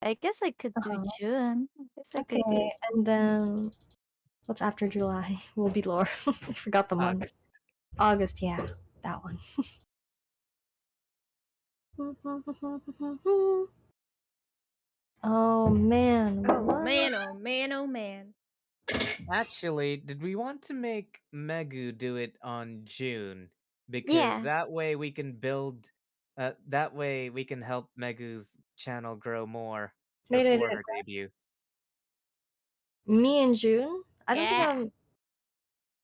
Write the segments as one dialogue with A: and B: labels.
A: I guess I could do
B: Uh-huh.
A: June. I guess I could do
B: Okay, and then what's after July? Will be Laura. I forgot the month.
C: August.
B: August, yeah, that one. Oh man,
D: Oh
B: what?
D: man, oh man, oh man.
C: Actually, did we want to make Megu do it on June? Because
A: Yeah.
C: that way we can build. That way we can help Megu's channel grow more
B: Wait,
C: before her debut.
B: me in June? I don't think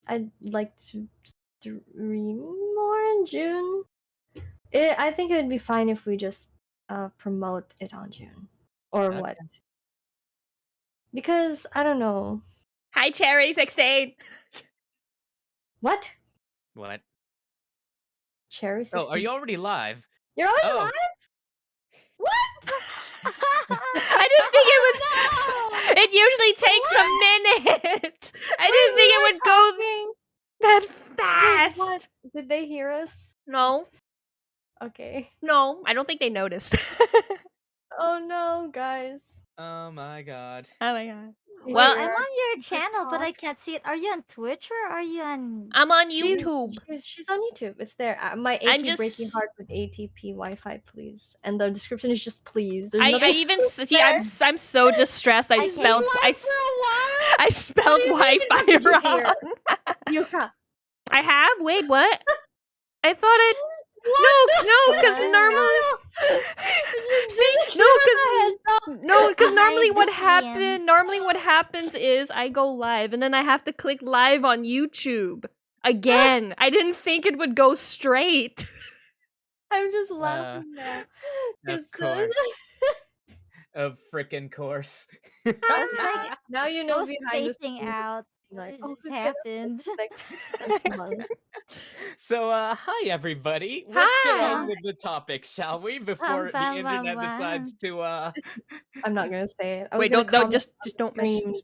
D: Yeah.
B: I'd like to stream more in June. I think it would be fine if we just promote it on June. Or what?
C: Okay.
B: Because I don't know.
D: Hi, Cherry 16.
B: What?
C: What?
B: Cherry 16?
C: Oh, are you already live?
B: You're already
C: Oh.
B: live? What?
D: I didn't think it would.
B: No!
D: It usually takes a minute. I didn't think it would go that fast.
B: What? Did they hear us?
D: No,
B: Okay.
D: no, I don't think they noticed.
B: Oh no, guys.
C: Oh my god.
D: Oh my god.
B: We
D: Well,
A: I'm
B: are
A: on your channel, but I
B: TikTok.
A: can't see it. Are you on Twitch or are you on?
D: I'm on YouTube.
B: She's on YouTube. It's there. My
D: I'm
B: achy breaky
D: just.
B: heart with ATP Wi-Fi, please. And the description is just please. There's
D: I
B: nothing
D: even
B: else
D: see.
B: there.
D: I'm so distressed. I
A: I
D: spelled.
A: hate
D: I
A: live for a while.
D: I spelled
B: What do you mean?
D: Wi-Fi
B: What did you hear?
D: wrong.
B: Yuka.
D: I have. Wait, what? I thought it. No, because normally. See, no, because normally what happens is I go live and then I have to click live on YouTube again. I didn't think it would go straight.
B: I'm just laughing now.
C: Of
B: 'Cause,
C: course. Of frickin' course.
A: I was like,
B: now you know
A: was
B: behind the
A: spacing
B: scenes.
A: out.
B: Like,
A: It
B: oh,
A: just happened.
B: this month.
C: So, hi everybody. Let's get
D: Hi.
C: on with the topic, shall we? Before the internet decides to
B: I'm not gonna say it. I was
D: Wait,
B: gonna
D: don't
B: comment
D: just
B: on
D: don't mention.
B: streams.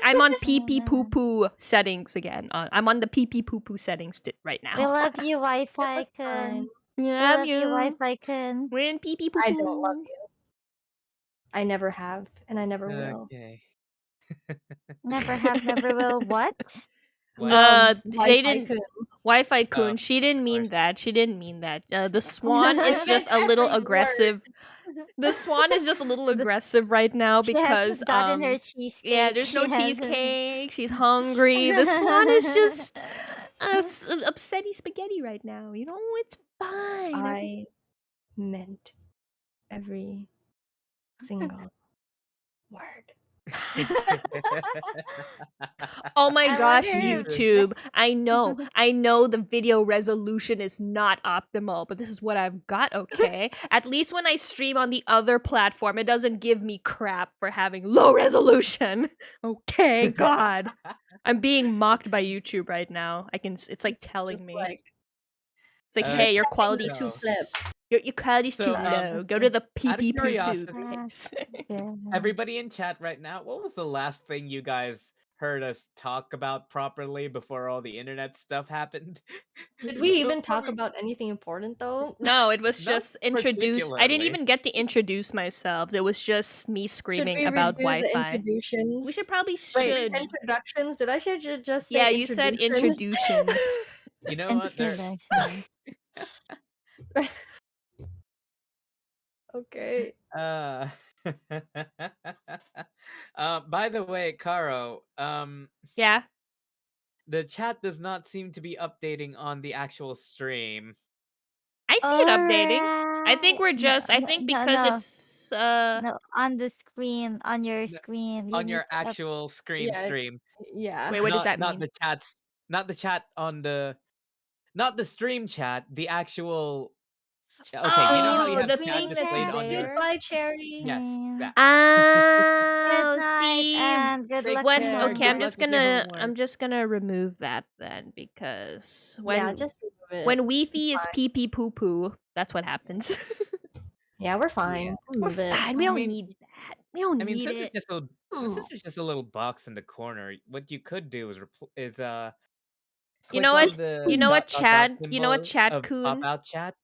D: I'm on pee pee poo poo settings again. I'm on the pee pee poo poo settings right now.
A: We love you, Wi-Fi
B: That's
A: kun.
B: fine.
A: We love you, Wi-Fi kun.
D: We're in pee pee poo poo.
B: I don't love you. I never have, and I never will.
C: Okay.
A: Never have, never will. What?
C: What?
D: They didn't. Wi-Fi kun.
C: Oh,
D: She didn't mean
C: course.
D: that. She didn't mean that. The swan is just a little aggressive. The swan is just a little aggressive right now
A: She
D: because
A: hasn't gotten her cheesecake.
D: yeah, there's
A: She
D: no
A: hasn't-
D: cheesecake. She's hungry. The swan is just upsetty spaghetti right now. You know, it's fine.
B: I meant every single word.
D: Oh my
A: I
D: gosh,
A: wonder if-
D: YouTube. I know the video resolution is not optimal, but this is what I've got, okay? At least when I stream on the other platform, it doesn't give me crap for having low resolution. Okay, God. I'm being mocked by YouTube right now. It's like telling me. It's like, hey, your quality
C: so-
D: your quality's too
C: So,
D: low. Go to the
C: out of
D: pee
C: curiosity,
D: place.
C: everybody in chat right now, what was the last thing you guys heard us talk about properly before all the internet stuff happened?
B: Did we even talk about anything important though?
D: No, it was
C: Not
D: just introduce. I didn't
C: particularly.
D: even get to introduce myself. It was just me screaming
B: Should we
D: about
B: redo the
D: Wi-Fi.
B: introductions?
D: We should probably
B: Wait,
D: should.
B: introductions? Did I just say
D: Yeah, you said introductions.
C: You know what?
A: Introduction.
B: Okay.
C: By the way, Karo,
D: Yeah.
C: the chat does not seem to be updating on the actual stream.
D: I see it updating. I think we're just. I think because
A: no.
D: it's.
A: No, on the screen, on your screen.
C: On your actual screen
B: Yeah,
C: stream.
B: Yeah.
D: Wait, what does that
C: Not
D: mean?
C: the chats. Not the chat on the. Not the stream chat. The actual. Okay, you know how you have
D: the
C: chat
D: thing
C: displayed
D: that's
C: on your.
D: there.
B: Goodbye, Cherry.
C: Yes. That.
D: Oh,
A: Good night
D: see.
A: and good luck.
D: When
A: with
D: okay, I'm
A: homework.
D: just gonna remove that then because when
B: just remove it.
D: when Wi-Fi is pee pee poo poo, that's what happens.
B: Yeah, we're fine.
D: We're
B: Remove it.
D: fine. We don't need that. We don't
C: I mean,
D: need
C: since
D: it.
C: since it's just a little box in the corner, what you could do is
D: You
C: click
D: know
C: on
D: what?
C: the
D: You know what,
C: dot
D: Chad? You know what,
C: symbol
D: Chad
C: of
D: Coon?
C: pop-out chat.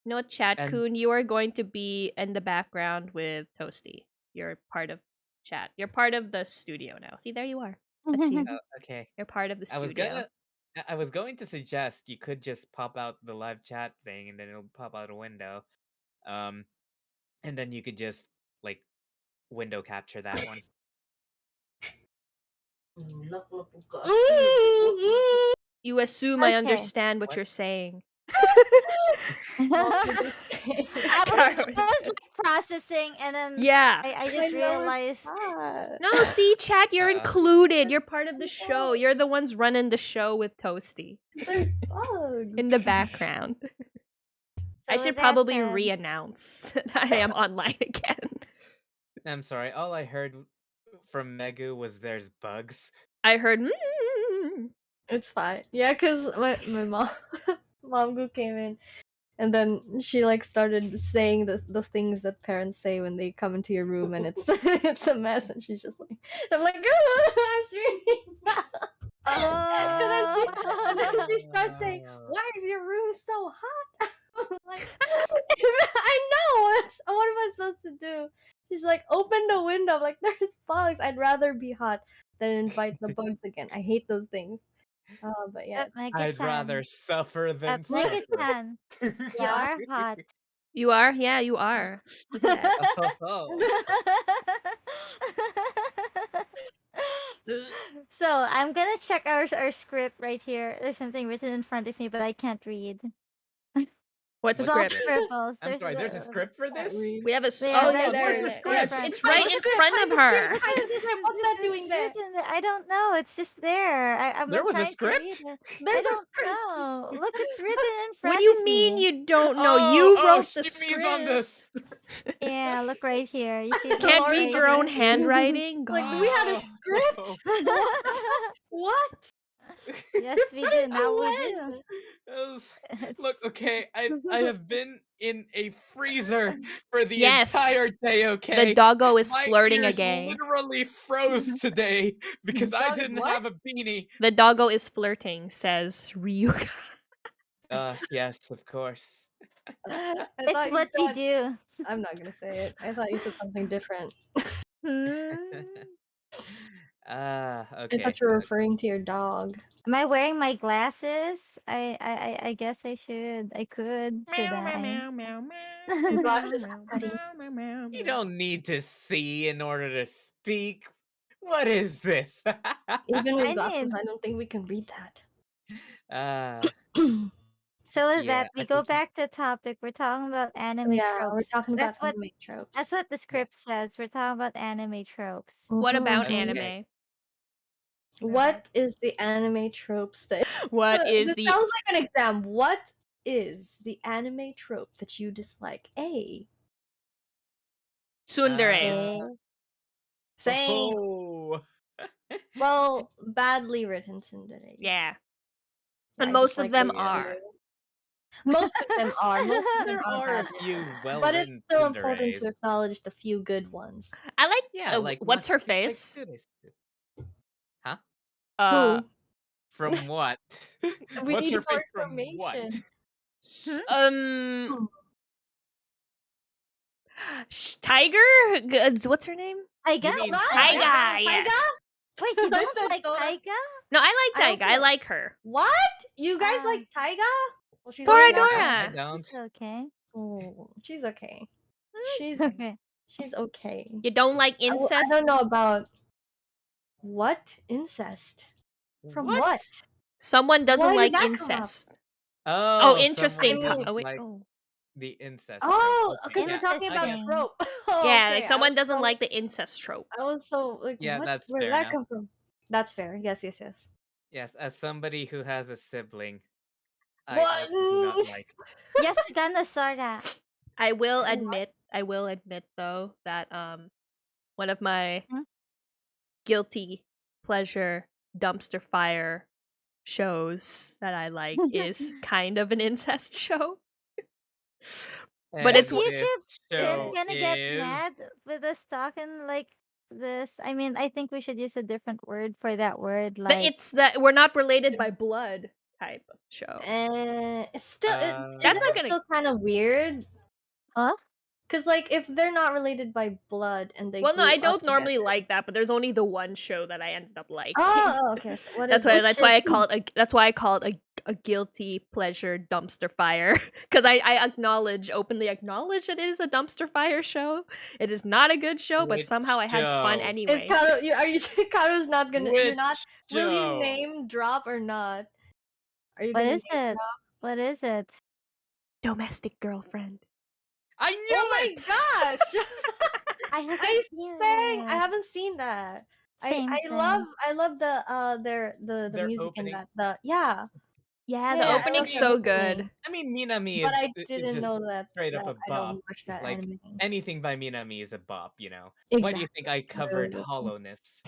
D: No, Chat
C: And
D: Coon, you are going to be in the background with Toasty. You're part of chat. You're part of the studio now. See, there you are. That's you.
C: okay,
D: You're part of the
C: I was
D: studio.
C: I was going to suggest you could just pop out the live chat thing, and then it'll pop out a window, um, and then you could just like window capture that one.
D: You assume I
B: Okay.
D: understand what
C: What?
D: you're saying.
A: I was like processing, and then
D: Yeah.
A: I just realized.
D: No, see, chat, you're
C: Uh,
D: included. You're part of the show. You're the ones running the show with Toasty
B: There's bugs.
D: in the background. I
A: So
D: should
A: with that
D: probably
A: said-
D: re-announce that I am online again.
C: I'm sorry. All I heard from Megu was there's bugs.
D: I heard.
B: It's fine. Yeah, cause my mom Momgu came in, and then she like started saying the things that parents say when they come into your room, and it's it's a mess, and she's just like, I'm like, I'm streaming now. And then she starts saying, "Why is your room so hot?" I'm like, I know. What am I supposed to do? She's like, "Open the window." I'm like, there's bugs. I'd rather be hot than invite the bugs again. I hate those things. But yeah,
C: I'd rather suffer than suffer.
A: Megan-chan, you are hot.
D: You are? Yeah, you are. Look at that.
C: Oh.
A: So I'm gonna check our script right here. There's something written in front of me, but I can't read.
D: What
A: It's all
D: script?
A: scribbles.
C: I'm sorry, there's a script for this?
D: We have a.
A: Yeah,
D: Oh,
A: right
D: yeah, there.
A: there's a
D: Yeah,
A: script.
D: it's right in front of her.
B: What's that doing there?
A: written there. I don't know. It's just there. I'm
C: There was a
A: trying to read
C: script?
A: it.
B: There's
A: I
B: a
A: don't
B: script.
A: know. Look, it's written in front
D: What do you
A: of
D: mean
A: me.
D: you don't know? You wrote the
C: Shimi's on
D: script.
C: this.
A: Yeah, look right here. You see?
D: Can't
A: right
D: read your own
A: here?
D: handwriting.
B: Like,
D: God.
B: we had a script? What?
A: Yes, we do. Now we do.
C: Look,
A: It's-
C: okay, I have been in a freezer for the
D: Yes.
C: entire day, okay?
D: The doggo is
C: My
D: flirting
C: ears
D: again.
C: literally froze today because I
B: Dog is
C: didn't
B: what?
C: have a beanie.
D: The doggo is flirting, says Ryuka.
C: Yes, of course.
A: It's what we do.
B: I'm not gonna say it. I thought you said something different.
A: Hmm.
B: I
C: Okay.
B: thought you were referring to your dog.
A: Am I wearing my glasses? I guess I should. I could. Should I?
B: Glasses,
C: You don't need to see in order to speak. What is this?
B: Even
A: I
B: with glasses,
A: need-
B: I don't think we can read that.
A: So with
C: Yeah,
A: that, we
C: I
A: go
C: think you-
A: back to topic. We're talking about anime
B: Yeah,
A: tropes.
B: we're talking about
A: That's what
B: anime tropes.
A: that's what the script
C: Yes.
A: says. We're talking about anime tropes.
D: What about
C: Okay.
D: anime?
B: What is the anime tropes that
D: What is
B: this
D: the
B: sounds like an exam. What is the anime trope that you dislike? A.
D: tsunderes?
B: Same.
C: Oh.
B: Well, badly written tsundere.
D: Yeah.
B: I
D: And most
B: dislike
D: of them
B: the
D: are.
B: anime. Most of them are. Most of them
C: There
B: are
C: are a
B: bad.
C: few
B: But it's
C: well-written
B: still important
C: tsunderes.
B: to acknowledge the few good ones.
D: I like.
C: Yeah, like
D: what's her
C: Machi like
D: face?
C: tsuderes. Huh?
D: Uh,
C: From what?
B: We
C: What's
B: need
C: her
B: more
C: face from what?
B: information.
D: Tiger. What's her name?
A: Taiga?
C: mean
D: Taiga.
B: Taiga?
D: Yes.
A: Wait, you
B: I
A: don't
B: said
A: like
B: Dora.
A: Taiga?
D: No, I like
B: I
D: Taiga. I
B: also-
D: like her.
B: What? You guys
A: Ah.
B: like Taiga? Well, she's
D: Dora
B: okay.
D: Dora.
C: I don't.
A: It's okay.
B: Oh, she's okay. She's
A: Okay.
B: she's okay.
D: You don't like
B: I
D: incest?
B: don't know about what incest. From what?
D: Someone doesn't
B: Why did
D: like
B: that come up?
D: incest.
C: Oh,
D: interesting.
C: someone
B: I mean-
D: Oh wait.
C: like
D: Oh.
C: the incest.
B: Oh,
C: trope.
B: because
C: Okay,
B: we're
C: yeah,
B: talking
C: I
B: about
C: get it.
B: trope. Oh,
D: Yeah,
B: okay,
D: like
B: I
D: someone
B: was
D: doesn't
B: so-
D: like the incest trope.
B: I was so like,
C: Yeah,
B: what?
C: that's
B: Where did
C: fair
B: that
C: now.
B: come from? That's fair. Yes, yes, yes.
C: Yes, as somebody who has a sibling, I
B: What?
C: also do not like.
A: Yes, gonna Sora.
D: I will
B: Oh,
D: admit though that one of my
A: Hmm?
D: guilty pleasure dumpster fire shows that I like is kind of an incest show. But it's
C: And
A: YouTube
C: this show
A: gonna get
C: is-
A: mad with us talking like this. I mean, I think we should use a different word for that word. Like
D: It's that we're not related by blood. type of show.
B: It's still
C: Uh,
D: That's
B: isn't
D: not
B: it
D: gonna.
B: still kind of weird?
A: Huh?
B: Cause like if they're not related by blood and they
D: Well, no,
B: grew
D: I
B: up
D: don't
B: together.
D: normally like that, but there's only the one show that I ended up liking.
B: Oh, okay. What
D: That's
B: is
D: why.
B: which
D: That's why I
B: is-
D: call it a. That's why I call it a guilty pleasure dumpster fire. Because I openly acknowledge that it is a dumpster fire show. It is not a good show, but
C: Which
D: somehow I had fun
C: show?
D: anyway.
B: Is Karo? Are you? Karo's not gonna. You're
C: Which
B: not. Will he
C: show?
B: name drop or not? Are you
A: What
B: gonna
A: is
B: name
A: it?
B: drop?
A: What is it?
D: Domestic girlfriend.
C: I knew
B: Oh my
C: it.
B: gosh!
A: I haven't
B: I
A: seen
B: sang. I
A: it.
B: haven't seen that.
A: Same,
B: I
A: same.
B: love the
C: Their
B: music in
C: opening.
B: that. Yeah.
D: Yeah, the
B: Yeah, I
D: opening's
B: love the
D: so
B: opening.
D: good.
C: I mean, Minami
B: But
C: is
B: I
C: is
B: didn't
C: just
B: know that
C: straight up a
B: I don't
C: bop.
B: watch that
C: Like
B: anime.
C: anything by Minami is a bop. Why do you think I
B: Exactly.
C: covered
B: Really.
C: Hollowness?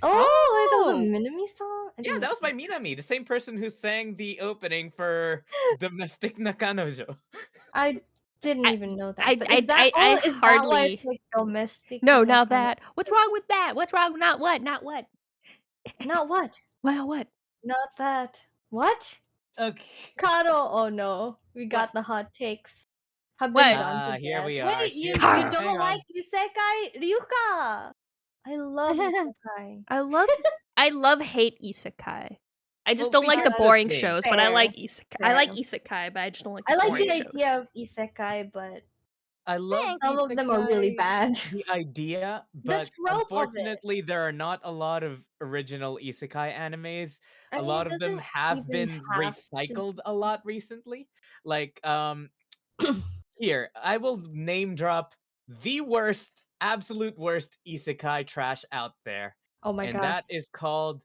B: Oh, wait, that was a
D: Oh,
B: Minami song? I
C: Yeah,
B: didn't
C: that was by Minami, the same person who sang the opening for Domestic Nakanojo.
B: I didn't
D: I,
B: even know that. But is
D: I
B: that why it's
D: hardly.
B: like domestic?
D: No,
B: and that
D: not
B: kind of-
D: that. What's wrong with that? What's wrong? Not what? Not what?
B: Not what?
D: What? What?
B: Not that. What?
C: Okay.
B: Kado, oh no. We got
C: What?
B: the hot takes. Have
D: What?
B: been done to
C: Here
B: death.
C: we are.
B: Wait, you
C: Here we are.
B: don't
C: Hang
B: like
C: on.
B: Isekai? Ryuka! I love Isekai.
D: I love hate isekai. I just
C: Well,
D: don't
C: see,
D: like the
C: here's the
D: boring
C: thing.
D: shows, but I like
B: Fair.
D: isekai. I like
B: Fair.
D: isekai, but I just don't like
B: I
D: the
B: like
D: boring
B: the
D: shows.
B: idea of Isekai, but
C: I love
A: Thanks.
B: some of them are really
C: isekai,
B: bad.
C: the idea, but
B: trope of it.
C: unfortunately, there are not a lot of original isekai animes.
B: I
C: A
B: mean,
C: lot
B: it
C: of them
B: doesn't
C: have
B: even
C: been
B: have to.
C: recycled a lot recently. Like, here, I will name drop the worst, absolute worst isekai trash out there.
B: Oh my
C: And
B: gosh.
C: that is called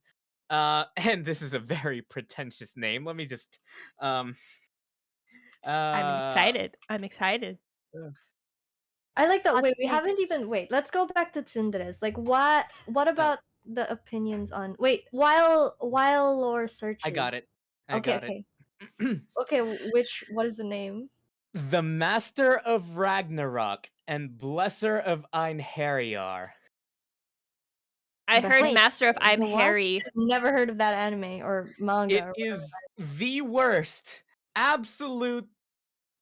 C: and this is a very pretentious name. Let me just
D: I'm
C: uh
D: excited. I'm excited.
B: I like that.
A: Hot
B: Wait, we
A: take.
B: haven't even. Wait, let's go back to tsunderes. Like, what about the opinions on? Wait, while Lore searches.
C: I got it. I
B: Okay,
C: got
B: okay,
C: it.
B: okay. What is the name?
C: The Master of Ragnarok and Blesser of Einherjar.
D: I
B: The
D: heard
B: Wait,
D: Master of I'm
B: the what?
D: Harry.
B: Never heard of that anime or manga.
C: It
B: Or
C: is the worst, absolute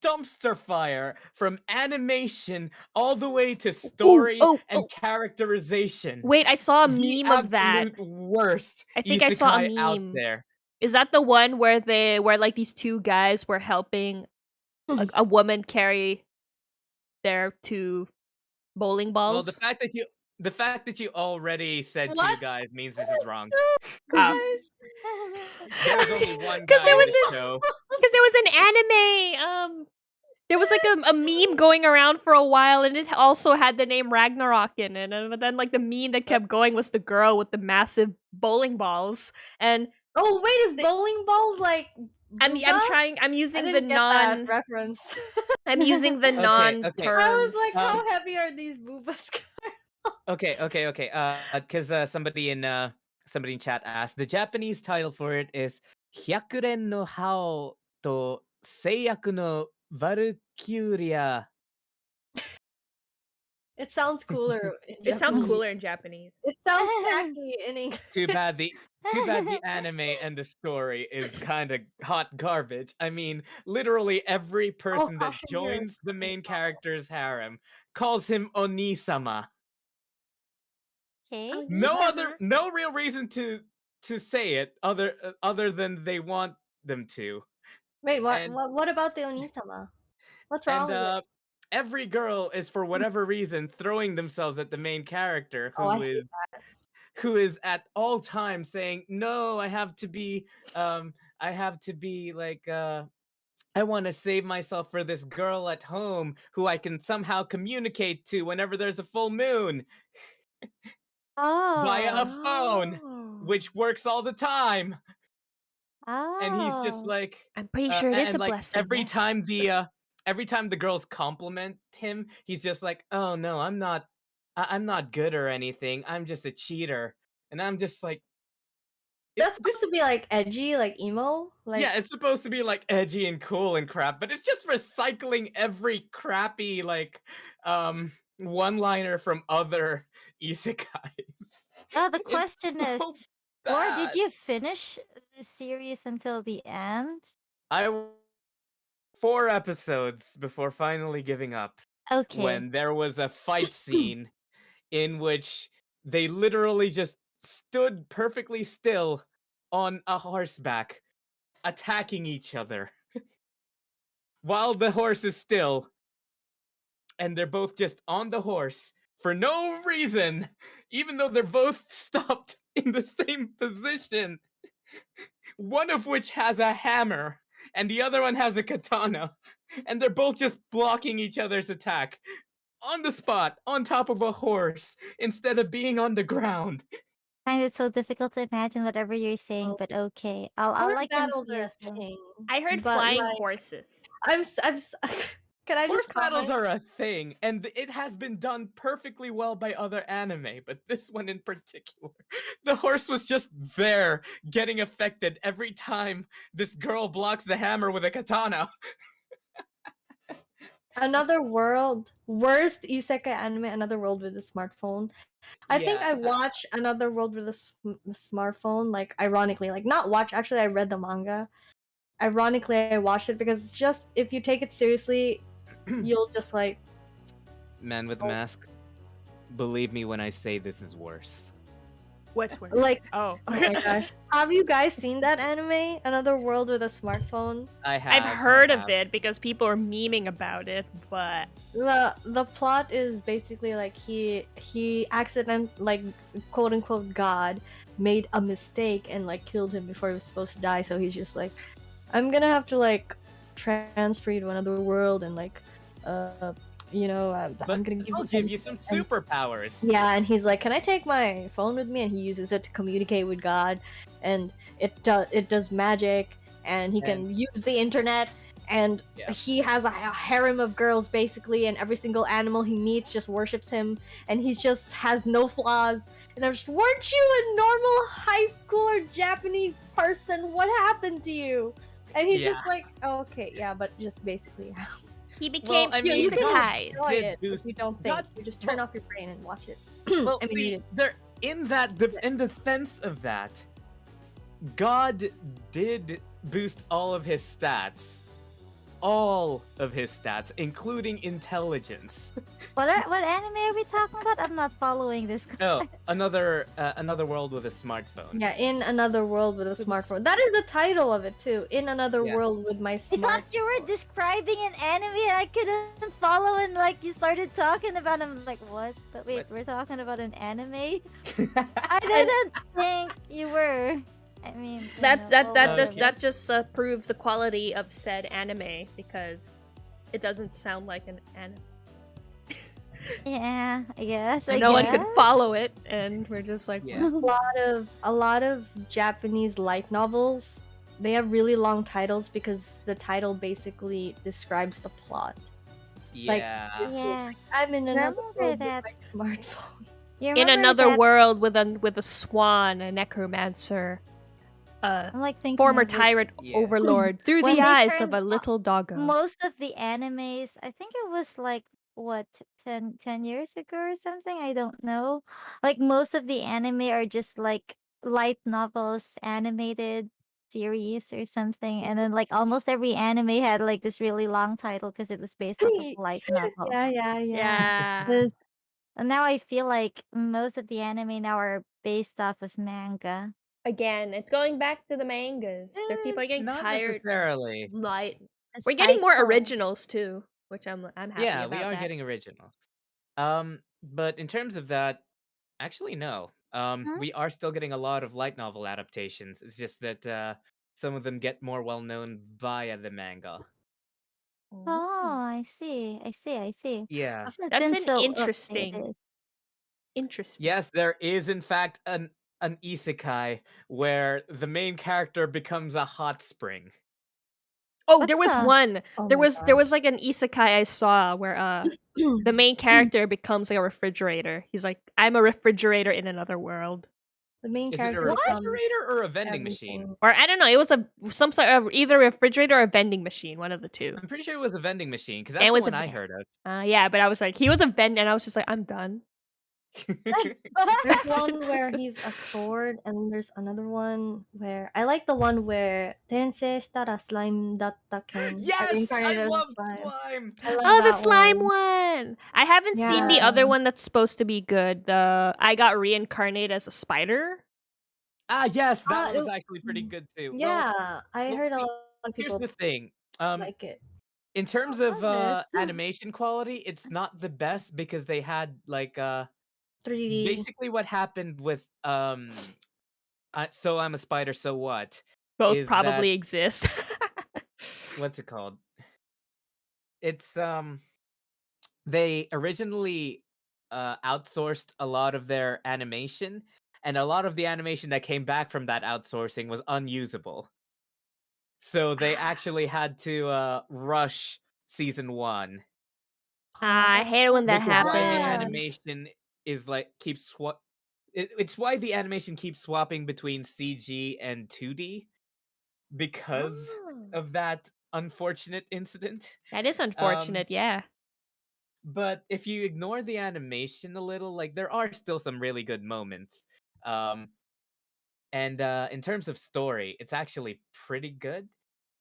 C: dumpster fire from animation all the way to story and characterization.
D: Wait, I saw a
C: The
D: meme of that.
C: absolute worst
D: I think I saw a
C: isekai out
D: meme.
C: there.
D: Is that the one where like these two guys were helping a woman carry their two bowling
C: Well,
D: balls?
C: the fact that you already said two
B: What?
C: guys means this is wrong.
B: Guys,
C: There's only one
D: Because
C: guy
D: there
C: in
D: was
C: the show.
D: Because there was an anime. There was like a meme going around for a while, and it also had the name Ragnarok in it. But then like the meme that kept going was the girl with the massive bowling balls. And
B: oh wait, is bowling balls like?
D: I'm
B: Booba?
D: I'm
B: I
D: using the
B: didn't get that
D: non
B: reference.
D: I'm using the non
C: okay.
B: I was like,
D: terms.
B: how heavy are these boobas?
C: Okay. Because somebody in chat asked, the Japanese title for it is Hyakuren no Hao to Seiyaku no Valkyria.
B: It sounds cooler.
D: It sounds
B: Japanese.
D: cooler in Japanese.
B: It sounds tacky in English.
C: Too bad the anime and the story is kind of hot garbage. I mean, literally every person that
B: caution here.
C: joins the main character's harem calls him Oni-sama.
A: Okay.
C: No real reason to say it other than they want them to.
B: Wait,
C: And-
B: what about the Onisama? What's wrong with it?
C: Every girl is for whatever reason throwing themselves at the main character
B: I hate
C: who is at all times saying, "No, I have to be like I want to save myself for this girl at home who I can somehow communicate to whenever there's a full moon via a phone, which works all the time." And he's just like,
D: I'm pretty sure it is
C: and
D: a
C: like
D: blessing.
C: every time the girls compliment him, he's just like, "Oh no, I'm not good or anything. I'm just a cheater." And I'm just like,
B: That's supposed to be like edgy, like emo. Like
C: yeah, it's supposed to be like edgy and cool and crap, but it's just recycling every crappy like one-liner from other isekais.
A: Oh, the question is,
C: so
A: Or did
C: that.
A: you finish the series until the end?
C: I 4 episodes before finally giving up
A: Okay.
C: when there was a fight scene in which they literally just stood perfectly still on a horseback, attacking each other while the horse is still, and they're both just on the horse for no reason, even though they're both stopped in the same position. One of which has a hammer, and the other one has a katana, and they're both just blocking each other's attack on the spot, on top of a horse, instead of being on the ground.
A: Find it so difficult to imagine whatever you're saying,
B: Oh,
A: but okay. I'll
B: sword
A: like
B: battles
A: see
B: are
A: as
B: a
A: well.
B: thing,
D: I heard
B: but
D: flying
B: like
D: horses.
B: can I
C: Horse
B: just
C: battles
B: comment?
C: are a thing, and it has been done perfectly well by other anime, but this one in particular, the horse was just there, getting affected every time this girl blocks the hammer with a katana.
B: Another World, worst isekai anime, Another World with a Smartphone. I think
C: Yeah.
B: I watched Another World with a Smartphone, like ironically, like not watch. Actually, I read the manga. Ironically, I watched it because it's just if you take it seriously, you'll just like
C: Man with the
B: oh,
C: mask, believe me when I say this is worse.
D: What's worse?
B: like
D: Oh.
B: oh my gosh. Have you guys seen that anime? Another World with a Smartphone.
C: I have.
D: I've heard of it because people are memeing about it, but
B: The plot is basically like he like quote unquote God made a mistake and like killed him before he was supposed to die, so he's just like, I'm gonna have to like transfer you to another world and like I'm
C: But
B: gonna give
C: I'll
B: you
C: give you some
B: and-
C: superpowers.
B: yeah, and he's like, can I take my phone with me? And he uses it to communicate with God, and it does magic, and he can use the internet, and
C: Yeah.
B: he has a harem of girls basically, and every single animal he meets just worships him, and he just has no flaws. And I'm just, weren't you a normal high schooler Japanese person? What happened to you? And he's just
C: Yeah.
B: like, oh, okay, yeah, but just basically,
D: he became
C: I mean,
B: you can
D: isekai.
B: enjoy
C: did
B: it if
C: boost-
B: you don't think.
C: God-
B: You just turn off your brain and watch it.
C: Well,
B: I mean, read
C: see,
B: it.
C: there in defense of that, God did boost all of his stats. All of his stats, including intelligence.
A: What anime are we talking about? I'm not following this.
C: Oh, another world with a smartphone.
B: Yeah, in Another World with a Smartphone. That is the title of it too. In Another
C: Yeah.
B: World with my
A: I
B: smartphone.
A: thought you were describing an anime I couldn't follow, and like you started talking about it. I'm like, what? But wait,
C: What?
A: we're talking about an anime? I didn't think you were. I mean, you
D: That
A: know, well,
C: Okay.
D: that just proves the quality of said anime because it doesn't sound like an anime.
A: yeah, I guess.
D: And no one could
A: guess.
D: follow it, and we're just like,
C: Yeah.
B: A lot of Japanese light novels, they have really long titles because the title basically describes the plot.
C: Yeah.
A: Yeah,
B: I'm in another
A: remember
B: world
A: that.
B: with my smartphone.
A: you
D: in
A: remember
D: another
A: that?
D: world with a swan, a necromancer,
A: I'm like thinking
D: former
A: of, like,
D: tyrant
C: Yeah.
D: overlord, through
A: When
D: the
A: they
D: eyes
A: turned
D: of a little doggo.
A: most of the animes. I think it was like what 10 years ago or something. I don't know. Like most of the anime are just like light novels, animated series or something, and then like almost every anime had like this really long title because it was based off of a light novel.
B: Yeah.
D: Yeah.
A: 'Cause- and now I feel like most of the anime now are based off of manga.
D: Again, it's going back to the mangas. There people are getting
C: Not
D: tired.
C: necessarily.
D: Light.
A: A
D: We're getting more
A: cycle.
D: originals too, which I'm happy
C: Yeah,
D: about
C: we are
D: that.
C: getting originals. But in terms of that, actually no.
A: Huh?
C: We are still getting a lot of light novel adaptations. It's just that some of them get more well known via the manga.
A: Oh, I see. I see. I see.
C: Yeah.
A: I've
D: That's
A: been
D: an
A: so
D: interesting.
A: updated.
D: Interesting.
C: Yes, there is in fact an isekai where the main character becomes a hot spring.
D: Oh, there
A: What's
D: was
A: up?
D: one.
B: Oh
D: There
B: my
D: was like an isekai I saw where the main character becomes like a refrigerator. He's like, I'm a refrigerator in another world.
B: The main
C: Is it a
B: character becomes
C: refrigerator or a vending machine?
B: everything.
D: Or I don't know, it was some sort of either a refrigerator or a vending machine, one of the two.
C: I'm pretty sure it was a vending machine because
D: And
C: that's
D: it
C: the
D: was
C: one
D: a
C: I
D: van-
C: heard of.
D: Yeah, but I was like, he was a vend, and I was just like, I'm done.
B: There's one where he's a sword, and there's another one where I like the one where Tensei shitara slime datta ken. I
C: Yes, I
B: reincarnated as a
C: love
B: slime.
C: slime.
B: I like
D: Oh, the
B: that
D: slime
B: one.
D: one. I haven't seen the
B: Yeah.
D: other one that's supposed to be good. The I got reincarnated as a spider.
C: Ah, yes, that one was
B: It,
C: actually pretty good too.
B: yeah, I
C: Well,
B: heard a
C: see,
B: lot of
C: here's
B: people
C: the thing.
B: like it.
C: In terms
A: Oh,
C: of
A: goodness.
C: animation quality, it's not the best because they had like
B: 3D.
C: basically what happened with so I'm a spider, so what?
D: Both
C: Is that
D: probably exist.
C: what's it called? It's they originally outsourced a lot of their animation, and a lot of the animation that came back from that outsourcing was unusable. So they actually had to rush season 1,
D: I
B: That's
D: hate it
B: so
D: when that
C: which is why the
B: sad.
D: happens.
C: animation is like keeps it's why the animation keeps swapping between CG and 2D because
D: Oh.
C: of that unfortunate incident.
D: That is
C: Um
D: unfortunate, yeah.
C: but if you ignore the animation a little, like there are still some really good moments. Um and in terms of story, it's actually pretty good.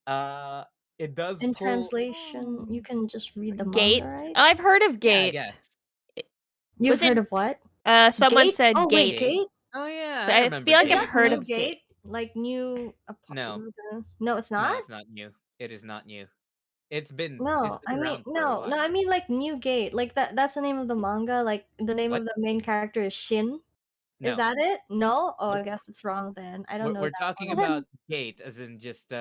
C: Uh it does
B: In
C: pull
B: translation, you can just read the manga,
D: Gate.
B: right?
D: Oh, I've heard of
C: yeah, I
D: Gate.
C: guess.
D: I-
B: You've
D: Was
B: heard
D: it
B: of what?
D: someone
B: Gate?
D: said
B: Oh wait,
D: Gate.
C: Gate.
B: Gate?
C: Oh yeah,
D: So
C: I
D: I
C: remember
D: feel like
B: Is
D: I've
B: that
C: Gate.
D: heard
B: new
D: of Gate.
B: Gate? Like new
C: No,
B: No, it's not?
C: no, it's not new. It is not new. It's
B: No,
C: been around for a
B: no, I
C: while.
B: mean like New Gate. Like that's the name of the manga. Like the name of
C: What?
B: the main character is Shin. Is
C: No.
B: that it? No? Oh,
C: Nope.
B: I guess it's wrong then. I don't
C: We're
B: know
C: we're
B: that
C: talking
B: one.
C: about Gate as in just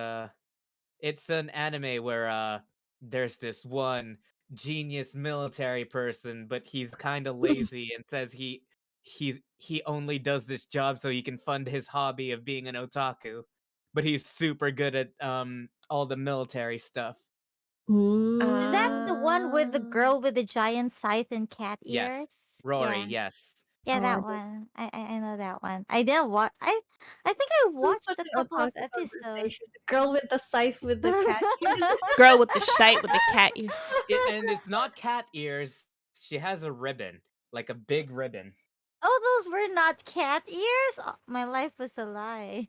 C: it's an anime where there's this one genius military person, but he's kind of lazy and says he only does this job so he can fund his hobby of being an otaku. But he's super good at all the military stuff.
A: Is that the one with the
D: Ah.
A: girl with the giant scythe and cat
C: Yes.
A: ears?
C: Rory,
A: Yeah.
C: yes.
A: Yeah,
B: Oh, I
A: that
B: did.
A: one. I know that one. I didn't watch. I think I
B: This is
A: watched
B: such
A: a
B: an
A: couple of
B: otaku
A: episodes.
B: conversation. The girl with the scythe with the cat ears.
D: Girl with the shite with the cat ear.
C: And it's not cat ears. She has a ribbon, like a big ribbon.
A: Oh, those were not cat ears. Oh, my life was a lie.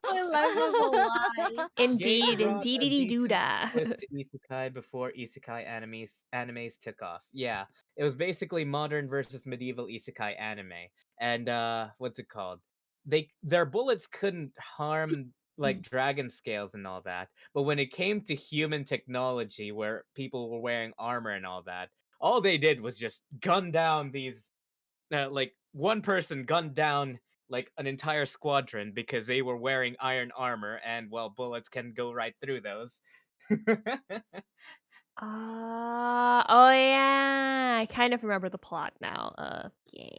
B: My life was a lie.
C: Gate
D: Indeed,
C: brought a
D: indeedy
C: decent
D: doodah.
C: twist to isekai before isekai animes took off. Yeah, it was basically modern versus medieval isekai anime. And what's it called? Their bullets couldn't harm like dragon scales and all that. But when it came to human technology where people were wearing armor and all they did was just gun down these like one person gunned down like an entire squadron because they were wearing iron armor and well bullets can go right through those.
D: Oh yeah. I kind of remember the plot now.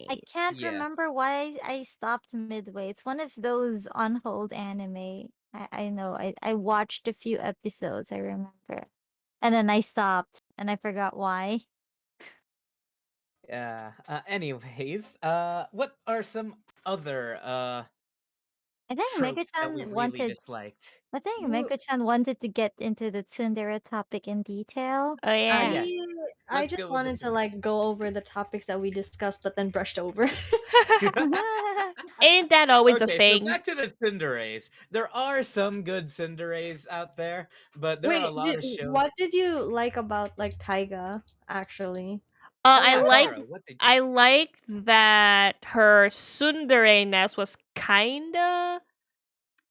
A: I
D: Gate.
A: can't
C: Yeah.
A: remember why I stopped midway. It's one of those on hold anime. I know. I watched a few episodes, I remember. And then I stopped and I forgot why.
C: Yeah. Anyways, what are some other
A: I think
C: tropes that we
A: Mega-chan
C: really
A: wanted
C: disliked?
A: I think
B: You
A: Mega-chan wanted to get into the tsundere topic in detail.
D: Oh
C: Ah,
D: yeah.
C: yes.
B: I
C: Let's
B: just
C: go with the
B: wanted to
C: Tinder.
B: like go over the topics that we discussed but then brushed over.
D: Ain't that always a
C: Okay, so
D: thing?
C: back to the Cinderes. There are some good Cinderes out there, but there are a
B: Wait,
C: lot of shows.
B: what did you like about like Taiga actually?
C: Oh
D: I
C: yeah,
D: liked
C: Taro. What did you?
D: I liked that her tsundere-ness was kinda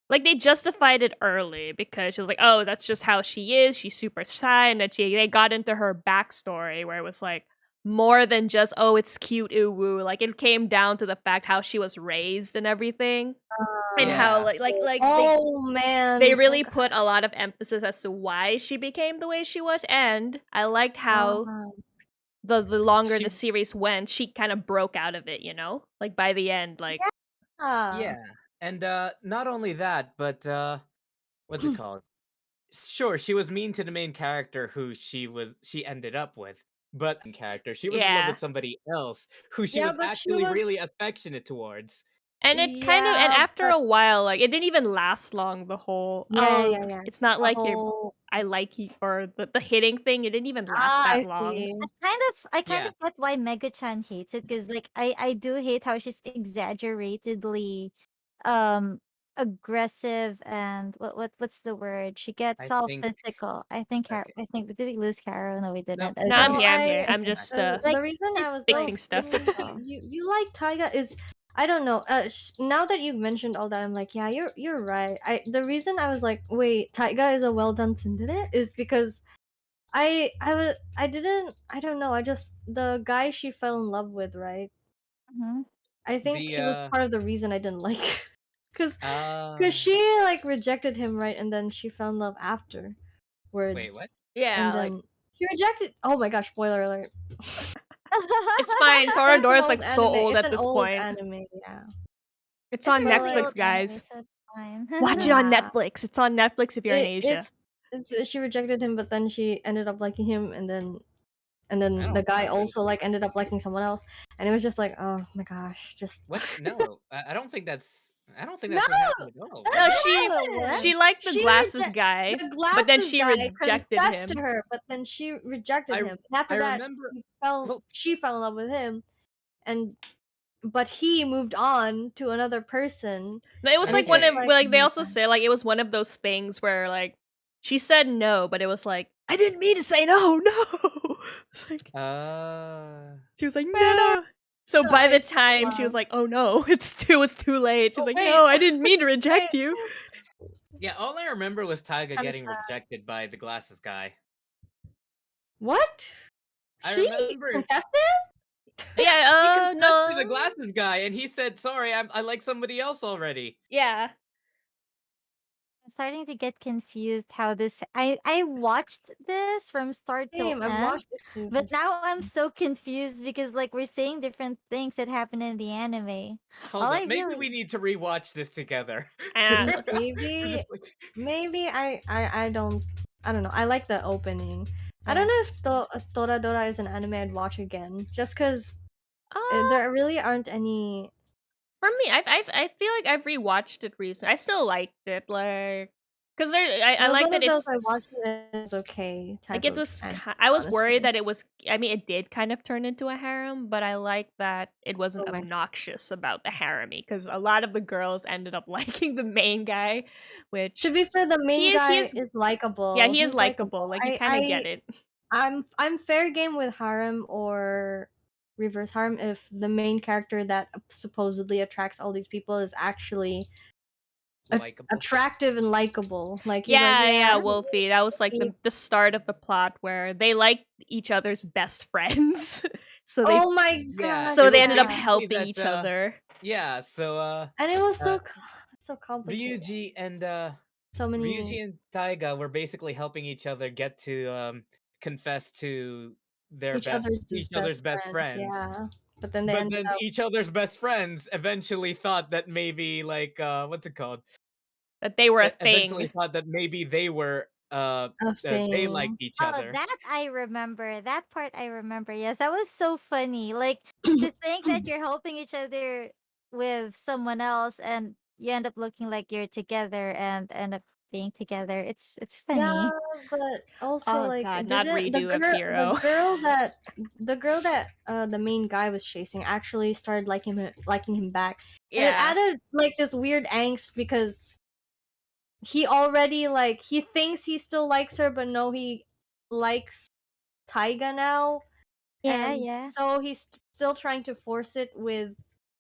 D: like they justified it early because she was like, oh, that's just how she is. She's super shy, and that they got into her backstory where it was like more than just oh, it's cute, ooh woo. Like it came down to the fact how she was raised and everything, and how
C: Yeah.
B: Oh man.
D: they really put a lot of emphasis as to why she became the way she was, and I liked how the longer the
C: She
D: series went, she kind of broke out of it. You know, like by the end, like
B: Yeah.
C: Yeah. And not only that, but what's it called? Sure, she was mean to the main character who she ended up with. But main character, she was in love
D: yeah.
C: with somebody else who she
B: Yeah,
C: was
B: but she
C: actually
B: was
C: really affectionate towards.
D: And it kind of, and
B: Yeah,
D: after
B: but
D: a while, like it didn't even last long. The whole
B: yeah.
D: it's not
B: The
D: like you,
B: whole
D: I like you, or the hitting thing. It didn't even last that
B: I
D: long.
B: see.
A: I kind
C: Yeah,
A: of get why Mega-chan hates it because like I do hate how she's exaggeratedly um aggressive and what's the word? She gets
C: I
A: all
C: think.
A: physical.
C: Okay.
A: I think did we lose Carol? No, we
C: Nope.
A: didn't.
D: No,
A: Okay.
D: I'm
B: No,
D: here. I'm here.
B: I
D: I'm
A: Okay.
D: just
A: Like
B: the reason
A: she's
B: I was
A: so
D: fixing
B: like,
D: stuff.
A: physical.
B: you like Taiga is I don't know. Now that you've mentioned all that, I'm like, yeah, you're right. The reason I was like, wait, Taiga is a well done tsundere is because I didn't I don't know. I just the guy she fell in love with, right?
A: Mhm.
B: I think
C: The
B: he was part of the reason I didn't like, cause cause
C: uh
B: she like rejected him, right, and then she fell in love
C: wait,
B: afterwards,
C: what?
B: and
D: Yeah, like
B: then she rejected. Oh my gosh! Spoiler alert.
D: it's fine.
B: It's an
D: Toradora is like
B: old
D: so
B: anime.
D: old
B: It's
D: at
B: an
D: this
B: old
D: point.
B: anime, yeah.
D: It's
A: It's
D: on
A: a
B: But
A: really
B: like,
D: Netflix,
A: old anime,
D: guys.
A: so it's fine.
D: Watch it on
B: yeah,
D: Netflix. It's on Netflix if you're in
B: it,
D: Asia.
B: it's she rejected him, but then she ended up liking him, and
C: I
B: then the
C: don't
B: guy
C: remember
B: also
C: this.
B: like ended up liking someone else, and it was just like, oh my gosh, just
C: What? No, I don't think that's. I don't think
B: no,
C: that's what happened at all.
D: No,
B: that's
A: What?
B: what
A: But what?
B: happened.
D: she liked the
B: She
D: glasses guy,
B: the
D: but then
B: glasses
D: she
B: guy
D: rejected
B: confessed to
D: him.
B: her, but then she rejected
C: I
B: him. And after
C: I
B: that,
C: remember. Well,
B: she fell in love with him, and but he moved on to another person,
D: No, it was
B: and
D: like
B: it's
D: one
B: just
D: of,
C: okay.
B: like,
D: well,
B: oh
D: like they
B: my
D: also
B: god.
D: say like it was one of those things where like she said no, but it was like I didn't mean to say no, no. It's like she was like
B: Man, the
D: no. So
B: reason
D: by
B: I
D: the
B: didn't
D: time she was
B: love.
D: like, oh no, it's too late. She's
B: Oh
D: like,
B: wait,
D: no, I didn't mean to
B: wait.
D: reject you.
C: Yeah, all I remember was Taiga
B: I'm
C: getting
B: sorry.
C: rejected by the glasses guy.
B: What?
C: I
B: She
C: remember
B: confessed
C: she
D: Yeah,
C: confessed to the
D: no.
C: glasses guy, and he said, "Sorry, I like somebody else already."
D: Yeah.
A: I'm starting to get confused how this I watched this from start
B: it?
A: till
B: Same. I've
A: end,
B: watched it too.
A: but now I'm so confused because like we're saying different things that happen in the anime. All
C: Hold
A: I
C: up, maybe
A: really
C: we need to rewatch this together.
D: Uh,
C: We're
B: Maybe
C: just like,
B: maybe I don't know. I like the opening. I
A: yeah.
B: don't know if Toradora is an anime I'd watch again, just because
D: uh,
B: there really aren't any.
D: for me, I feel like I've rewatched it recently. I still liked it, like, cause there,
B: It
D: I
B: was
D: like
B: one
D: that
B: of those
D: it's
B: I watched it and it was okay
D: like
B: type
D: it
B: of
D: was.
B: anime,
D: I was worried
B: honestly.
D: that it was. I mean, it did kind of turn into a harem, but I like that it wasn't
B: Oh my!
D: obnoxious about the harem because a lot of the girls ended up liking the main guy,
B: To
D: which
B: be fair, the main
D: he
B: guy
D: is.
B: is
D: Yeah,
B: likable.
D: he is
B: He's
D: likable.
B: likable.
D: Like you kind of get it.
B: I'm fair game with harem or reverse harem if the main character that supposedly attracts all these people is actually
C: likable.
B: attractive and likable. Like he's like,
D: Yeah,
B: yeah,
D: yeah,
B: I'm
D: Wolfie. That was like
B: really
D: the start of the plot where they liked each other's best friends. so they
B: oh my
C: Yeah,
B: gosh,
C: it
D: so they
C: was
D: ended up
B: yeah.
C: basically
D: helping
C: that.
D: each other.
C: Yeah, so
B: And it was
C: uh,
B: so complicated.
C: Ryuji and
B: So many
C: Taiga were basically helping each other get to confess to their
B: each
C: best
B: other's
C: each
B: just best
C: other's best
B: friends,
C: friends.
B: yeah. But then they
C: But
B: ended
C: then
B: up
C: each other's best friends eventually thought that maybe like what's it called?
D: That they were a
C: Eventually
D: thing.
C: thought that maybe they were
B: a
C: they liked
B: thing.
C: each
A: Oh,
C: other.
A: that I remember. That part I remember. Yes, that was so funny. Like to think that you're helping each other with someone else and you end up looking like you're together and end up being together. It's
B: Yeah,
A: funny.
B: but also
D: Oh
B: like
D: god, not
B: didn't
D: redo of Hero.
B: the girl that the main guy was chasing actually started liking him back. And it
D: yeah.
B: added like this weird angst because he already like he thinks he still likes her but no he likes Taiga now,
A: Yeah,
B: and
A: yeah.
B: so he's still trying to force it with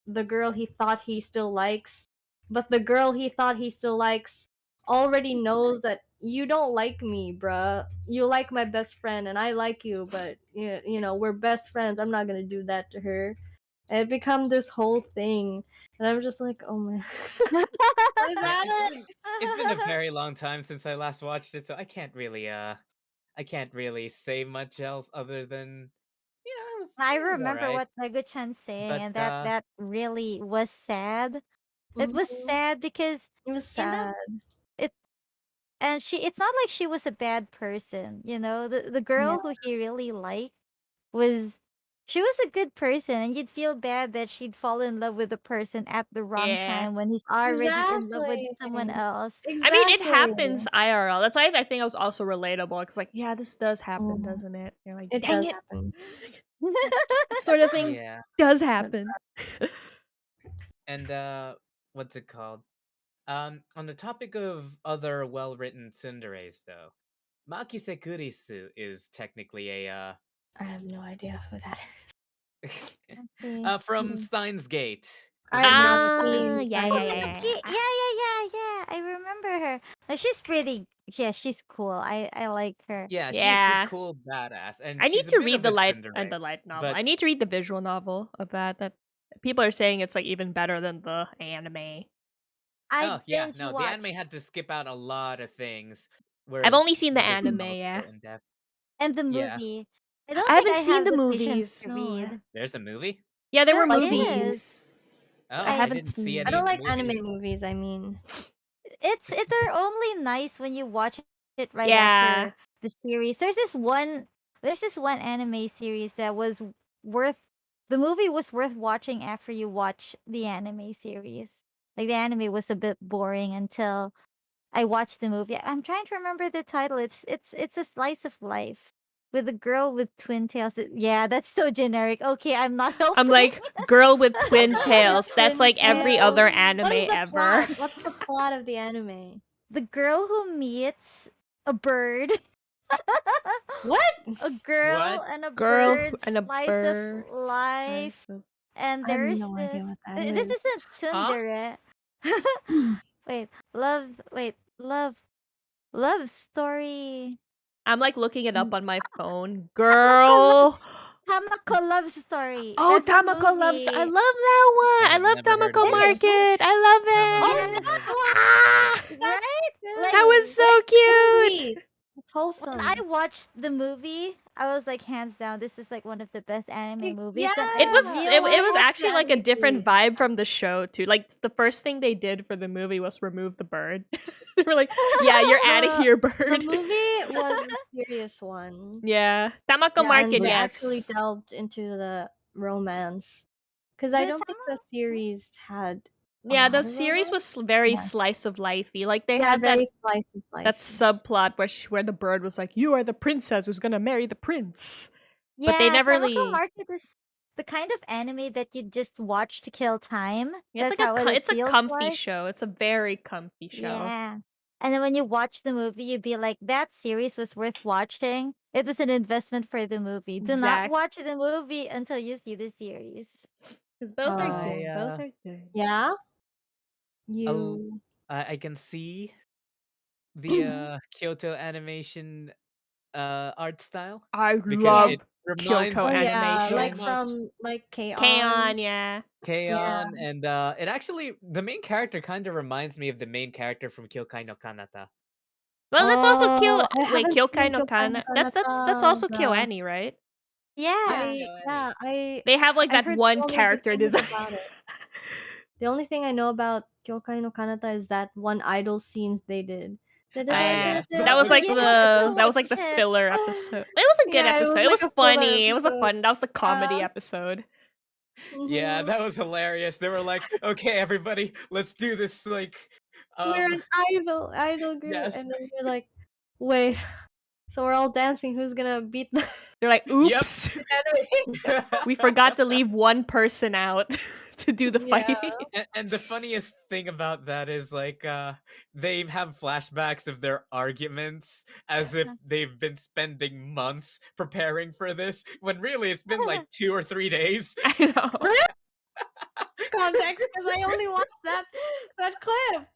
B: the girl he thought he still likes, but the girl he thought he still likes already knows that you don't like me, bruh. You like my best friend, and I like you, but you know we're best friends. I'm not gonna do that to her. And it become this whole thing, and I'm just like, oh my, is
C: Yeah,
B: that it?
C: it's been a very long time since I last watched it, so I can't really say much else other than
A: I
C: it was all
A: remember
C: right.
A: what Meguchan's saying,
C: But
A: and that really was sad. It was
B: Mhm.
A: sad because
B: It was
A: you know
B: sad.
A: it, and it's not like she was a bad person. You know, the
B: Yeah.
A: girl who he really liked was. she was a good person, and you'd feel bad that she'd fall in love with the person at the wrong
D: Yeah.
A: time when he's already in love with
B: Exactly.
A: someone else.
D: I mean, it
B: Exactly.
D: happens IRL. That's why I think it was also relatable. Because, like, yeah, this does happen,
B: Mhm.
D: doesn't it? You're like,
B: It
D: dang
B: does
D: it.
B: happen.
D: This sort of thing
C: Yeah.
D: does happen.
C: And what's it called? On the topic of other well-written tsunderes, though, Maki Sekurisu is technically a
B: I have no idea who that is.
A: Okay.
C: from Steins Gate.
B: I
C: Was
B: have
C: it
B: not
C: Steins
B: seen
C: Gate?
D: Yeah,
A: Oh,
D: yeah,
B: Steins
D: yeah,
B: Gate.
D: yeah,
A: Maki.
D: yeah.
A: Yeah. I remember her. No, she's pretty. Yeah, she's cool. I like her.
C: Yeah, she's a
D: Yeah.
C: cool badass, and
D: I need
C: she's a
D: to
C: bit
D: read
C: of a
D: the
C: tsundere.
D: light novel.
C: But
D: I need to read the visual novel of that. That people are saying it's like even better than the anime.
A: I
C: oh yeah,
A: binge
C: no, the anime
A: watched
C: had to skip out a lot of things,
D: I've
C: whereas
D: only seen the
C: the visual
D: anime,
C: novel is
D: yeah.
C: so in depth.
A: and the
C: Yeah,
A: movie. I don't
D: I
A: think
D: haven't
A: I
D: seen
A: have
D: the
A: the patience
D: movies.
A: to
D: No.
A: read.
C: there's a movie.
D: Yeah, there were
A: There
B: What?
A: is.
D: movies. I
C: Oh, I
D: haven't
C: didn't see
B: I
C: any
D: seen.
C: of
B: don't
C: the
B: like
C: movies.
B: anime movies, I mean.
A: They're only nice when you watch it right
D: Yeah.
A: after the series. There's this one anime series that was worth the movie was worth watching after you watch the anime series. Like the anime was a bit boring until I watched the movie. I'm trying to remember the title. It's a slice of life with a girl with twin tails. Yeah, that's so generic. Okay, I'm not
D: I'm
A: helping.
D: like girl with
B: A
D: twin
B: girl with
D: tails. That's
B: twin
D: like every
B: tails.
D: other
B: What is
D: anime
B: the
D: ever.
B: plot? What's the plot of the anime?
A: The girl who meets a bird.
B: What?
A: A girl
C: What?
A: and a
D: Girl
A: bird
D: and a
A: slice of
D: bird.
A: life. And
B: I have
A: there's
B: no idea
A: this.
B: what that
A: This
B: is.
A: isn't
C: Huh?
A: tsundere. Love story.
D: I'm like looking it up
B: Mm.
D: on my phone.
A: Tamako love
D: Girl.
A: Tamako love story.
D: Oh,
A: That's a
D: Tamako loves. I
A: movie.
D: love that one. I
C: I've
D: love
C: never heard of
D: Tamako
A: This
C: this.
A: is
D: Market. I love
C: Tamako
B: Oh,
A: yeah,
D: it.
B: that's
C: Market.
B: the one!
D: Ah,
A: right? Like
D: that was
B: Good.
D: so cute.
B: Sweet. It's
A: when I
B: wholesome.
A: watched the movie, I was like, hands down, this is like one of the best anime movies. Then I
D: It was it,
B: I
D: it was
A: realized,
B: watched the
D: actually like a
B: anime
D: different
B: too.
D: vibe from the show too. Like the first thing they did for the movie was remove the bird. They were like, "Yeah, you're out of
B: The
D: here,
B: the
D: bird."
B: movie was a serious one.
D: Yeah, Tamako
B: Yeah, and
D: Market,
B: they
C: But
B: actually
D: yes.
B: delved into the romance. Because I
A: the
B: don't think the series had a
D: Yeah, the
B: lot of
D: series
B: romance.
D: was very
B: Yeah.
D: slice of lifey. Like they
B: Yeah,
D: had
B: very slice of
D: that
B: life.
D: subplot where the bird was like, "You are the princess who's gonna marry the prince," but they
A: yeah,
D: never
A: Tamako
D: really.
A: Market is the kind of anime that you just watch to kill time.
D: Yeah, it's
A: That's
D: like a
A: how it
D: it's a
A: feels
D: comfy
A: like.
D: show. It's a very comfy show.
A: Yeah. And then when you watch the movie, you'd be like, that series was worth watching. It was an investment for the movie. Do not
D: Exact.
A: watch the movie until you see the series.
D: Because both are
B: Oh,
C: I
D: good. Both are good.
B: yeah.
C: I'll-
B: You.
C: I can see the Kyoto animation art style
D: I
C: because
B: Yeah.
C: it
D: love Kyoto
C: reminds
B: Oh
C: me
B: yeah,
C: so
B: like
D: animation.
C: much
B: like K-On.
D: K-On, yeah.
B: Yeah.
C: K-On! And it actually the main character kind of reminds me of the main character from Kyokai no Kanata.
D: Well, that's also
B: Oh, I
D: Wait,
B: haven't
D: Kyokai
B: seen
D: no
B: Kyokai no
D: Kana. That's
B: Kanata.
D: also KyoAni, right?
A: Yeah.
C: Yeah, KyoAni.
D: They have like
B: I
D: that
B: heard
D: one
B: so many good
D: character
B: things
D: design.
B: about it. The only thing I know about Kyokai no Kanata is that one idol scenes they did.
C: Yes,
D: That
C: that
D: was
C: was
D: like
A: You have
C: fun.
A: to
D: the
A: watch it.
D: filler episode. It was a good
B: Yeah, it
D: episode.
B: was
D: It
B: like
D: was
B: a filler
D: funny. It was a
B: episode.
D: fun. That was the comedy
B: Yeah.
D: episode.
C: Yeah,
B: Mhm.
C: that was hilarious. They were like, "Okay, everybody, let's do this." Like,
B: We're an idol group,
C: yes,
B: and then we're like, wait, so we're all dancing. Who's gonna beat the
D: They're like,
C: yep.
D: "Oops, we forgot to leave one person out to do the
B: Yeah.
D: fighting."
C: And the funniest thing about that is like they have flashbacks of their arguments as if they've been spending months preparing for this when really it's been like 2 or 3 days.
D: I know.
B: Context, because I only watched that clip.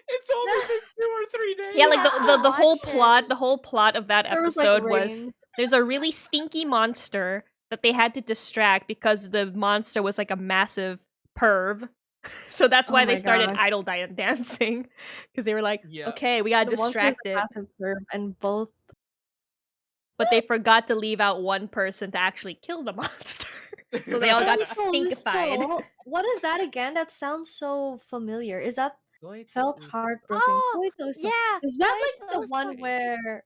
C: It's only been 2 or 3 days.
D: Yeah,
A: You
D: like
A: have to
D: the whole
A: watch it.
D: plot, the whole plot of that
B: There was like
D: episode was
B: rain.
D: there's a really stinky monster that they had to distract because the monster was like a massive perv. So that's
B: Oh
D: why they
B: my
D: started
B: gosh.
D: idol dancing because they were like,
C: Yeah.
D: okay, we gotta
B: The monster is
D: distract
B: a
D: it,
B: passive verb, and both.
D: but they forgot to leave out one person to actually kill the monster. So they all got
B: Goito
D: stinkified.
B: Uso. What is that again? That sounds so familiar. Is that
C: Goito
B: felt
C: Uso.
B: heartbroken?
A: Oh,
B: Goito Uso.
A: yeah.
B: Is that like
A: Like
B: the one
A: also.
B: where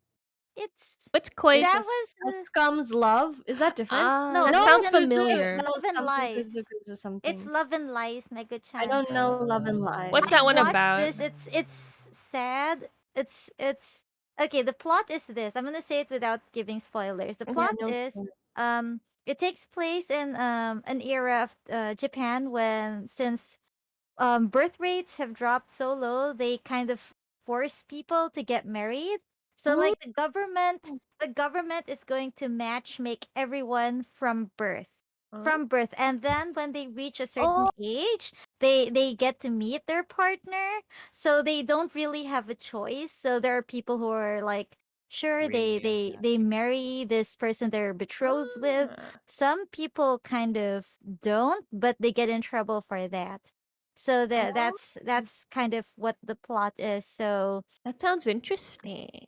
D: What's koi?
A: that
B: It's
A: was
B: a Scum's Love. Is that different?
D: Ah,
A: no,
D: that
B: No,
A: no,
D: sounds
A: no, it's
D: familiar.
A: Love and
B: something
A: Lies.
B: or
A: It's
B: something.
A: Love and Lies,
B: I
A: Mega-chan.
B: don't know Love and
D: What's
B: Lies.
D: that one
A: Watch
D: about?
A: this. It's sad. It's okay. The plot is this. I'm gonna say it without giving spoilers. The
B: Yeah,
A: plot
B: no.
A: is it takes place in an era of Japan when since birth rates have dropped so low, they kind of force people to get married. So
B: Mm.
A: like the government is going to match make everyone from birth.
D: Huh?
A: From birth. And then when they reach a certain
B: Oh,
A: age, they get to meet their partner. So they don't really have a choice. So there are people who are like sure they
C: Really
A: they they
C: unhappy.
A: marry this person they're betrothed with.
D: Ah,
A: Some people kind of don't, but they get in trouble for that. So that
B: oh,
A: that's kind of what the plot is. So
D: that sounds interesting.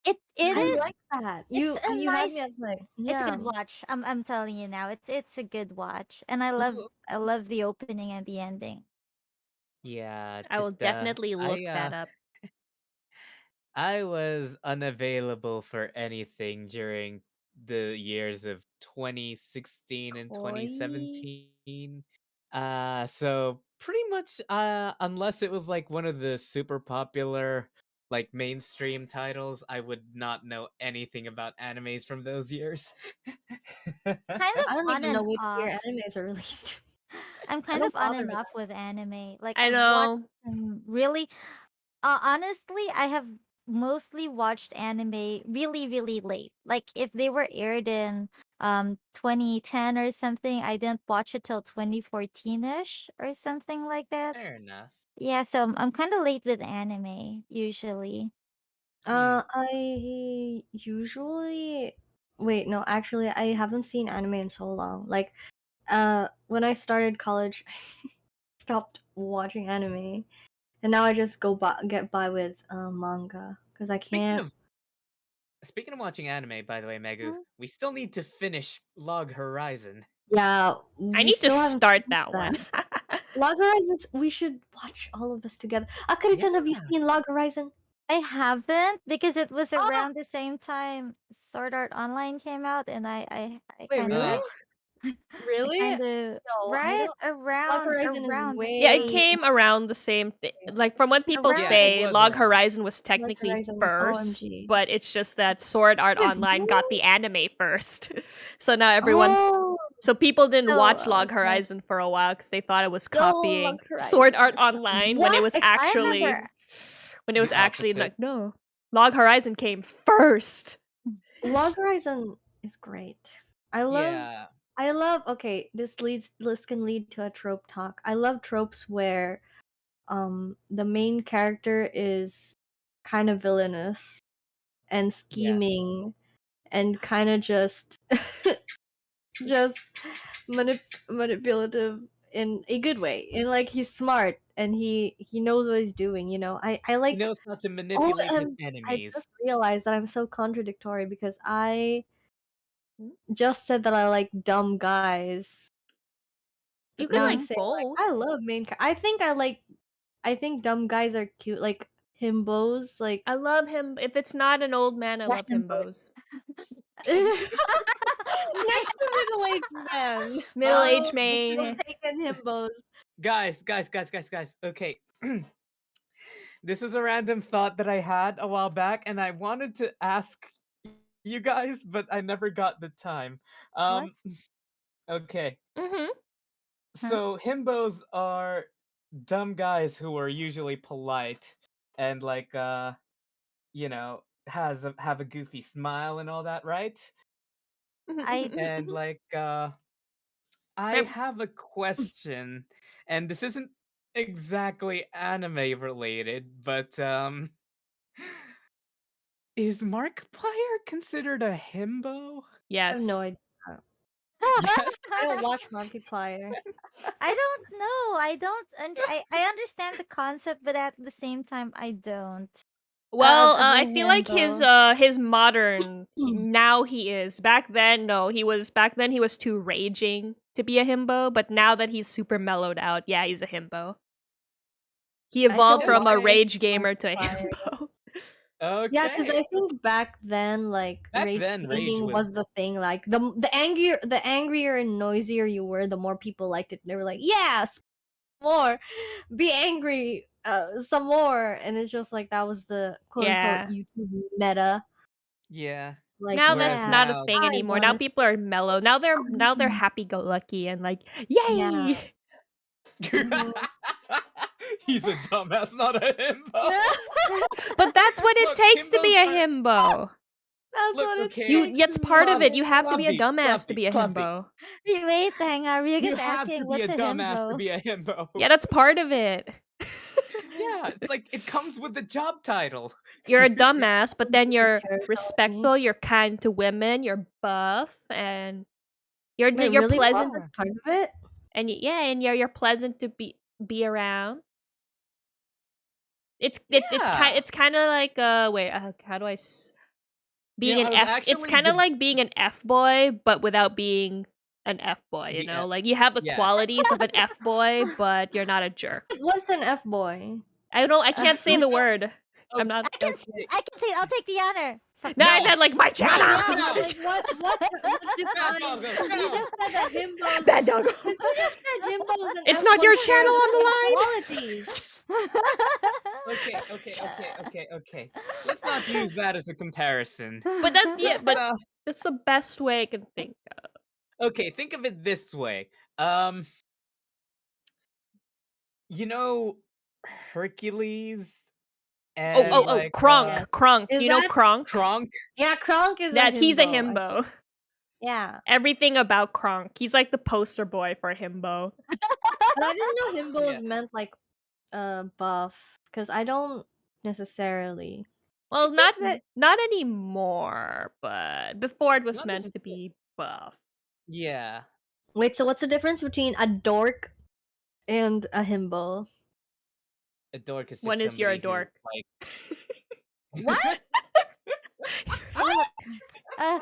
A: it
B: I
A: is
B: like that.
A: it's a
B: You had me
A: nice
B: at like
A: it's a
B: yeah.
A: good watch. I'm telling you now. It's a good watch. And
C: Ooh.
A: I love the opening and the ending.
C: Yeah,
D: I will
C: just
D: definitely look that up.
C: I was unavailable for anything during the years of 2016 and
D: Koi.
C: 2017. So pretty much unless it was like one of the super popular like mainstream titles, I would not know anything about animes from those years.
A: Kind
B: I
A: of
B: don't
A: on
B: even know
A: and
B: which year
A: off.
B: animes are released.
A: I'm
B: I
A: kind
B: don't
A: of on
B: bother
A: and
B: with
A: off with anime. Like
D: I
A: I've watched
D: know.
A: some really honestly, I have mostly watched anime really, really late. Like if they were aired in 2010 or something, I didn't watch it till 2014-ish or something like that.
C: Fair enough.
A: Yeah, so I'm kind of late with anime usually.
C: Hmm.
B: I usually wait, no, actually I haven't seen anime in so long. Like when I started college, I stopped watching anime. And now I just get by with manga because I
C: Speaking
B: can't.
C: of Speaking of watching anime, by the way, Megu,
A: Hmm?
C: we still need to finish Log Horizon.
B: Yeah,
D: I
B: we
D: need to
B: still haven't
D: start
B: finished
D: that
B: that.
D: one.
B: Log Horizons, we should watch all of us together.
C: Yeah.
B: Akari-san, have you seen Log Horizon?
A: I haven't because it was
B: Ah,
A: around the same time Sword Art Online came out and I
B: wait,
A: kind of
B: really?
C: Uh,
A: had I
B: Really?
A: kind of
B: No, I
A: right
B: don't. Log Horizon is
A: around the
D: Yeah, it
B: way
A: same
D: came around the same like from what people
A: around
C: yeah,
A: the
C: it
D: say,
C: was
D: Log
C: around.
D: Horizon was
B: Log
D: technically
B: Horizon was
D: first,
B: OMG.
D: but it's just that Sword Art
B: Wait,
D: Online
B: really?
D: got the anime first. So now everyone
B: Oh,
D: so people didn't
A: so
D: watch Log
B: okay.
D: Horizon for a while cuz they thought it was
B: Yo, Log
D: copying Sword
B: Horizon
D: Art
B: is
D: Online
A: what I
B: amazing.
A: remember
D: when it was
C: The
D: actually
C: opposite.
D: like no. Log Horizon came first.
B: Log Horizon is great. I love
C: Yeah.
B: okay, this can lead to a trope talk. I love tropes where the main character is kind of villainous and
C: Yes.
B: scheming and kind of just just manipulative in a good way. And like he's smart and he knows what he's doing, you know. I
C: He
B: like
C: knows how to
B: oh
C: manipulate his
B: and I
C: enemies.
B: just realized that I'm so contradictory because I
D: Hmm?
B: just said that I like dumb guys.
D: You
B: But
D: could
B: now I'm
A: hmm
D: like
B: saying like I
D: both.
B: love I think dumb guys are cute like himbos like
D: I love him. If it's not an old man, I
B: yeah,
D: love
B: himbos.
D: himbos.
B: Next to middle-aged men.
D: Middle-aged
B: We'll
D: man.
B: take in himbos.
C: Guys. Okay. This is a random thought that I had a while back, and I wanted to ask you guys, but I never got the time.
A: what
C: Okay.
D: Mhm.
A: huh
C: So himbos are dumb guys who are usually polite and like have a goofy smile and all that, right?
A: I
C: And like I
D: Mem-
C: have a question, and this isn't exactly anime related, but is Markiplier considered a himbo?
B: I have no
D: yes.
B: idea.
C: Yes.
B: I don't watch Markiplier.
A: I don't know. I understand the concept, but at the same time, I don't.
D: Well,
A: Of a
D: I feel like
A: himbo.
D: his modern now he is. Back then, no, he was back then he was too raging to be a himbo, but now that he's super mellowed out, yeah, he's a himbo. He
B: I
D: evolved
B: don't
D: from
B: watch
D: a
C: Okay.
D: rage gamer to a
B: Markiplier.
D: himbo.
B: Yeah, because
C: Okay.
B: I think back then, like
C: Back
B: rage
C: then, rage
B: baiting was
C: was
B: the thing. Like the angrier and noisier you were, the more people liked it. They were like, "Yes, more, be angry, some more," and it's just like that was the quote unquote
D: Yeah.
B: YouTube meta.
C: yeah.
B: Like,
D: Now
C: Whereas
D: that's
B: yeah,
D: not a
C: now,
D: thing
B: I
D: anymore. Now
B: wanna,
D: people are mellow. Now they're
B: Mhm.
D: happy go lucky and like,
B: Yeah.
D: yay!
B: Mhm.
C: he's a dumbass, not a himbo.
D: But that's what it
C: Look,
D: takes to
C: himbos
D: be a
C: are.
D: himbo.
B: That's
C: Look,
B: what it
D: You
C: okay,
B: takes
D: That's
B: to be
D: part of it. You have to be a
C: Clumpy,
D: dumbass to
C: Clumpy,
D: be a
C: Clumpy.
D: himbo.
A: Wait, hang on.
C: You
A: Ryuga's
C: have to
A: asking,
C: be
A: what's
C: a
A: a
C: dumbass to
A: himbo?
C: be a himbo.
D: Yeah, that's part of it.
C: Yeah, it's like it comes with the job title.
D: You're a dumbass, but then
B: Nobody
D: you're
B: cares about me.
D: respectful, you're kind to women, you're buff, and
B: Wait,
D: you're
B: really? Buff
D: pleasant,
B: is part of it?
D: and and you're pleasant to be around.
C: Yeah.
D: It's kind of like wait, how do
C: You
D: being
C: know,
D: an
C: I was
D: F? It's
C: actually
D: kind of like being an F boy, but without being an F boy. You
C: the
D: know, like you have the
C: yes.
D: qualities of an F boy, but you're not a jerk.
B: What's an F boy?
D: I don't. I can't say
C: You
D: the
C: know,
D: word. I'm not.
C: okay.
A: I can say I'll take the honor. Fuck
D: No, I
A: you.
C: No,
D: meant like my
C: no,
D: channel.
C: no.
B: Like what
C: Bad
B: defines?
C: doggo,
B: Because you
C: no.
B: just said that himbos.
D: Bad dog.
B: Because you just said himbos and
D: It's
B: F
D: not your
B: boys share
D: channel
B: the
D: on
B: same
D: the line.
B: qualities.
C: Okay. Let's not use that as a comparison.
D: But that's
C: Let's
D: but that's the best way I can think.
C: okay, think of it this way. Um, you know Hercules and like
D: Kronk,
B: Yes.
D: Kronk.
B: Is
D: You know
B: that
D: Kronk?
C: Kronk.
B: yeah? Kronk is a
D: That he's a
B: himbo.
D: himbo.
B: Yeah,
D: Everything about Kronk. He's like the poster boy for himbo.
B: but I didn't know
C: Yeah.
B: himbos meant like buff because I don't necessarily.
D: Well,
A: think that
D: not anymore, but before it was
C: Not
D: meant to
C: necessarily.
D: be buff.
C: Yeah.
B: Wait, so what's the difference between a dork and a himbo?
C: A dork is
D: When
C: just
D: is you're a
C: somebody who
D: dork?
C: like
B: What?
A: what? Uh,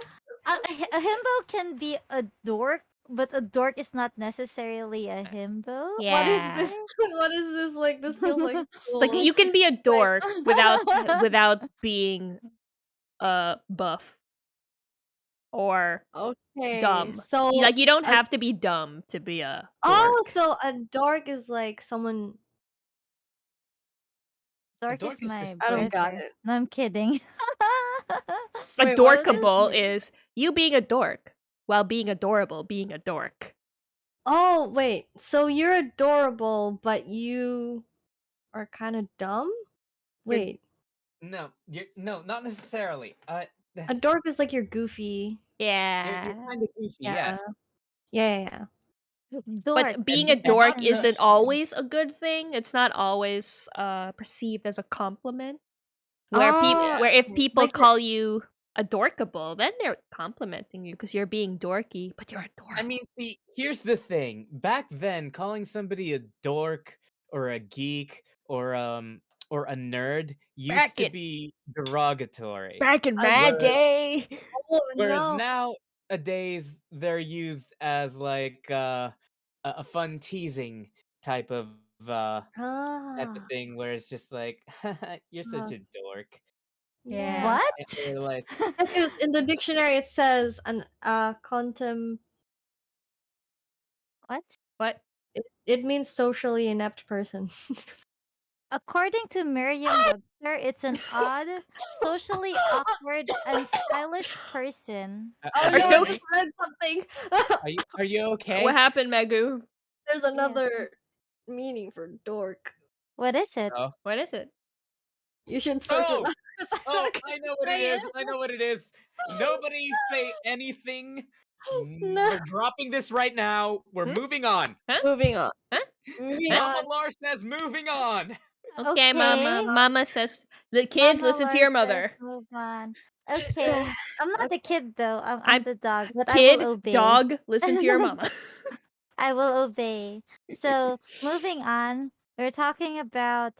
A: a himbo can be a dork, but a dork is not necessarily a himbo.
B: What is this?
D: Yeah.
B: What is this? Like this feels like
D: It's like
B: school.
D: you can be a dork without being buff or
B: Okay,
D: dumb.
B: so
D: Like you don't
B: a
D: have to be dumb to be a
B: oh,
D: dork.
B: so a dork is like someone.
C: a
A: Dork
C: dork
A: is
C: is
A: my
C: just
B: I don't got
A: brother.
B: it.
A: No, I'm kidding.
B: Wait, what is?
D: Adorkable is you being a dork while being adorable, being a dork.
B: Oh, wait. So you're adorable, but you are kind of dumb?
C: you're
B: Wait.
C: no, not necessarily.
B: A dork is like you're goofy.
C: You're
D: Yeah.
C: kind of goofy,
B: Yeah.
C: yes.
B: Yeah.
A: Dork.
D: But being
C: And
D: a
C: and
D: dork
C: not in a
D: isn't always a good thing. It's not always perceived as a compliment.
B: Oh,
C: yeah.
D: Where if people
B: like you're
D: call you adorkable, then they're complimenting you because you're being dorky, but you're
C: I
D: adorable.
C: mean, see, here's the thing. Back then, calling somebody a dork or a geek or a nerd used to
D: Bracket.
C: be derogatory.
D: Back in
B: a
D: my
B: dork.
C: Whereas
D: day.
B: Oh
C: whereas
B: no.
C: nowadays they're used as like a fun teasing type of
B: Ah.
C: thing where it's just like you're such
B: uh,
C: a dork.
D: Yeah.
B: yeah.
A: What?
C: Or like
B: Because in the dictionary it says an contem.
A: What?
D: What?
B: It means socially inept person.
A: According to Merriam-Webster, it's an odd, socially awkward, unstylish person.
B: Oh
C: are
D: Are
B: no!
C: you
B: I
D: you
B: just
C: okay?
B: read something.
C: Are you
D: What
C: okay?
D: happened, Megu?
B: There's
A: Yeah.
B: another meaning for dork.
A: What is it?
C: Oh.
D: What is it?
B: You should search it
C: Oh,
B: up. 'Cause I'm
C: oh,
B: not gonna
C: I know what it
B: say
C: is. I know what it is. Nobody say anything.
B: No.
C: We're dropping this right now. We're
D: Hmm?
C: moving on.
D: Huh?
B: Moving on.
D: Huh?
B: Moving
D: Huh?
C: Mama
B: on.
C: Lar says moving on.
D: Okay, mama.
A: Okay.
D: Mama says the kids
A: Mama
D: listen to your
A: Lord says
D: mother.
A: move on. Okay. I'm not the kid though. I'm
D: I'm
A: the dog, but I will
D: kid,
A: obey.
D: dog, listen to your mama.
A: I will obey. So moving on, we're talking about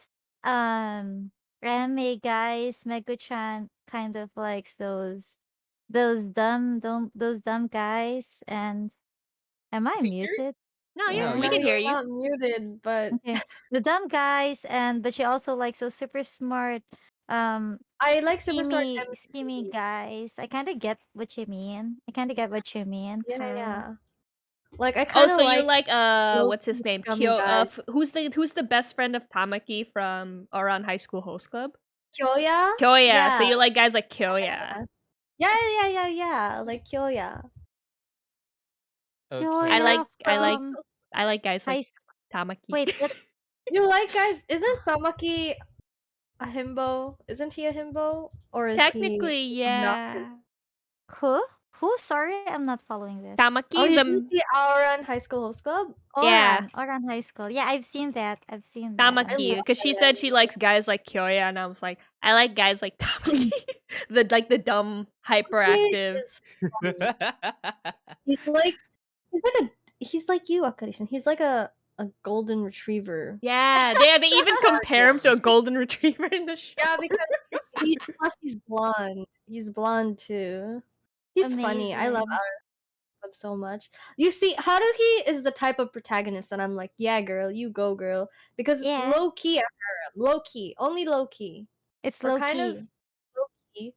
A: um anime guys, Megu-chan kind of likes those dumb guys. And am I
C: Is he here?
A: muted?
D: No,
C: No,
D: we
B: No,
A: Yeah.
D: can
C: you're
D: hear
B: you're
D: you.
B: not muted, but
A: Okay. The dumb guys, and but she also likes those super smart
B: I like Superstar
A: schemy
B: MC.
A: guys. I kind of get what you mean. I kind of get what you mean.
B: Yeah,
D: Uh,
B: yeah. Like I
D: oh,
B: kind of
D: so you
B: like
D: like
B: low
D: what's his name?
B: scummy guys.
D: Who's the best friend of Tamaki from Around High School Host Club?
B: Kyoya?
D: Kyoya. So
B: Yeah.
D: you like guys like Kyoya.
B: Yeah. Like Kyoya.
D: I
C: Okay.
D: like
A: Yoya
D: I like
A: from
D: I like guys
A: high
D: like
A: school.
D: Tamaki.
A: Wait, what?
B: You like guys? Isn't Tamaki a himbo? Isn't he a himbo? Or is he
D: Technically,
B: obnoxious?
D: yeah.
A: Who? Who? Sorry, I'm not following this.
B: Oh,
D: Tamaki
B: you didn't
D: the
B: see Auron High School Host Club?
D: yeah.
A: Oran High School. Yeah, I've seen that. I've seen that.
B: I
D: Tamaki,
B: love
D: because she said she likes guys like Kyoya, and I was like, I like guys like Tamaki, the dumb,
B: He
D: hyperactive.
B: is funny. He's like he's like you, Akari-san. He's like a golden retriever.
D: Yeah, they even compare him to a golden retriever in the show.
B: Yeah, because plus he's blonde. He's blonde too. He's funny. I love
A: Amazing.
B: Club so much. You see, Haruhi is the type of protagonist that I'm like, yeah, girl, you go, girl, because it's
A: Yeah,
B: low key at her, low key, only low key.
A: it's
B: We're
A: low
B: kind of
A: key.
B: low key.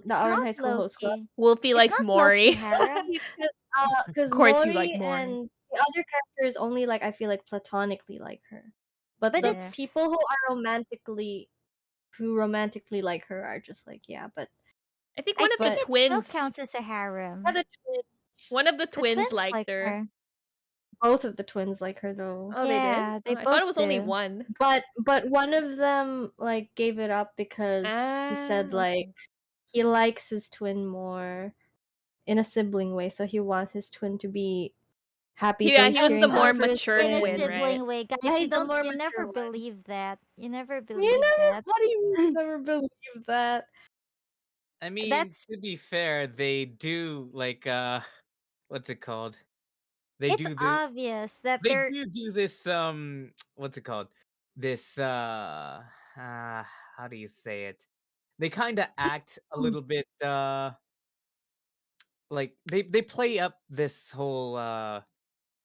B: The
A: It's
B: Auron
A: not
B: High School
A: low
B: Host Club.
A: key.
D: Wolfie
A: It's
D: likes
A: not low key,
D: Mori.
A: Harem.
D: Of
B: Because
D: course, you like
B: Mori
D: Mori.
B: and the other characters only like I feel like platonically like her, but
A: But
B: the
D: Yeah,
A: it's
B: people who romantically like her are just like yeah, but
D: I think
A: I
D: one of the
A: think
B: but
A: it still
D: twins,
A: counts as a
B: yeah,
A: harem.
D: one of the
A: The
D: twins
A: twins
D: liked
A: like
D: her.
A: her.
B: both of the twins like her though.
D: Oh, they did.
A: Yeah,
D: Oh,
A: they
D: I thought it
A: both
D: was only
A: do.
D: one.
B: But one of them like gave it up because he
D: Ah,
B: said like
D: okay.
B: he likes his twin more in a sibling way, so he wants his twin to be happy, so
D: Yeah,
B: he's
D: he was the
B: cheering
D: more
B: on for his
D: mature
A: In a
B: twin.
D: twin, right?
A: sibling way,
B: Yeah,
A: guys,
B: he's the more
A: you never
B: mature one.
A: believe that. You never
B: You
A: believe
B: never.
A: that.
B: What do you mean? Never believe that?
C: I mean,
A: That's
C: to be fair, they do like what's it called? They
A: it's
C: do this
A: obvious that
C: they
A: they're
C: do this what's it called? This uh how do you say it? They kind of act a little bit like they play up this whole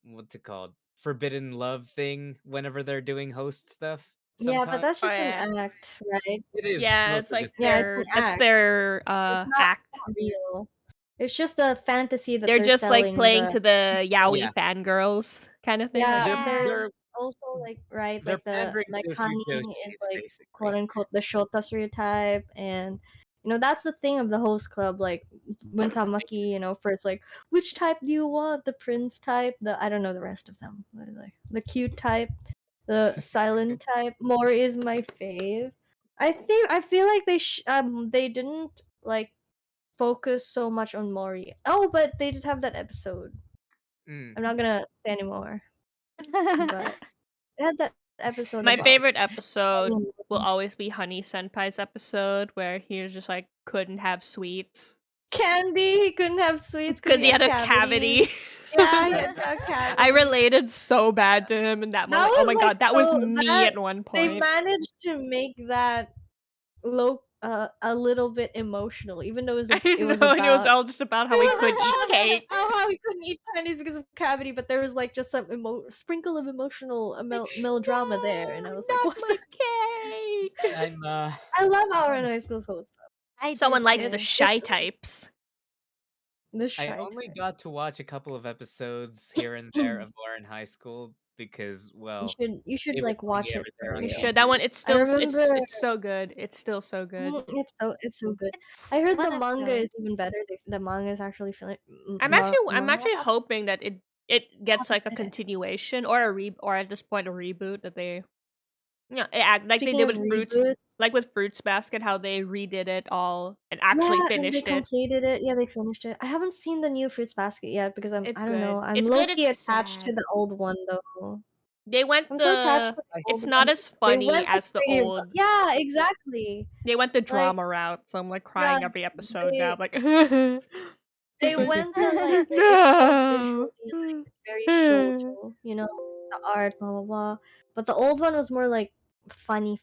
C: what's it called? Forbidden love thing whenever they're doing host stuff
B: Yeah, but
C: sometimes.
B: that's
D: Oh
B: just an
D: yeah.
B: act, right?
C: It is
D: Yeah, it's
C: mostly
D: like
C: just
B: Yeah, it's an
D: that's
B: act.
D: their
B: It's
D: act.
B: not real. It's just a fantasy that
D: They're
B: they're
D: just like
B: selling.
D: playing
B: The
D: to the yaoi
C: yeah.
D: fangirls kind of thing. Like,
B: yeah,
A: yeah.
B: there's
C: They're
B: also like right,
C: they're pandering
B: like
C: to
B: Hani is
C: Fujoshis
B: like quote
C: basically.
B: unquote the Shota stereotype, and that's the thing of the host club. Like when Tamaki, first like which type do you want? The prince type, the I don't know the rest of them. Like the cute type, the silent type. Mori is my fave. I feel like they didn't like focus so much on Mori. Oh, but they did have that episode.
C: Mm.
B: I'm not gonna say anymore, but they had that episode
D: my
B: about
D: favorite episode will
B: candy.
D: always be Honey Senpai's episode where he was just like couldn't have sweets
B: He couldn't have sweets because
D: because
B: he
D: he
B: had
D: had a
B: cavities.
D: cavity.
B: Yeah, he had a cavity.
D: I related so bad to him in that
B: That
D: moment. Oh
B: was
D: my
B: like
D: god, that was
B: so
D: me
B: that
D: at one
B: they
D: point.
B: managed to make that a little bit emotional, even though
D: I
B: it was
D: know, and it was
B: about
D: all just about how he couldn't eat cake.
B: how he couldn't eat candies because of cavity, but there was like just some sprinkle of emotional melodrama there, and I was like,
D: Not
B: what?
D: my cake.
C: I'm
B: I love our high school host.
A: I do
D: Someone likes the
A: too.
D: shy types.
B: The
C: I
B: shy
C: only
B: type.
C: got to watch a couple of episodes here and there of Lauren High School because, well,
B: You should
C: it was
B: like
C: only
B: watch
C: ever
B: it
C: there
B: for
C: on
D: You
B: real.
D: should. That
C: TV.
D: one, it's
B: I
D: still
B: remember
D: it's so good. It's still so good.
B: it's so good.
A: It's
B: I heard
A: one
B: the
A: of
B: manga
A: those.
B: is even better. The manga is actually feeling
D: I'm
B: manga.
D: actually hoping that it gets like a
B: Haven't read it.
D: continuation or or at this point a reboot that they act like they
B: Speaking
D: did
B: of
D: with
B: reboots,
D: Fruits Basket, how they redid it all and
B: yeah,
D: actually
B: and they
D: finished it.
B: completed it. Yeah, they finished it. I haven't seen the new Fruits Basket yet because I
D: It's
B: don't know.
D: good.
B: I'm
D: It's
B: low
D: good. It's
B: key attached to
D: sad.
B: the old one though.
D: They went
B: I'm so attached
D: the.
B: to the
C: I
B: old
D: It's
B: one.
D: not as
B: They
D: funny
B: went the
D: as the
B: pretty.
D: old.
B: Yeah, exactly.
D: They went the
B: Like
D: drama route, so I'm like
B: yeah,
D: crying every episode now.
B: they
D: I'm like,
B: they
D: it's like
B: went the like it's so
D: no.
B: visually like it's very shoujo, the art, blah blah blah. But the old one was more like funny,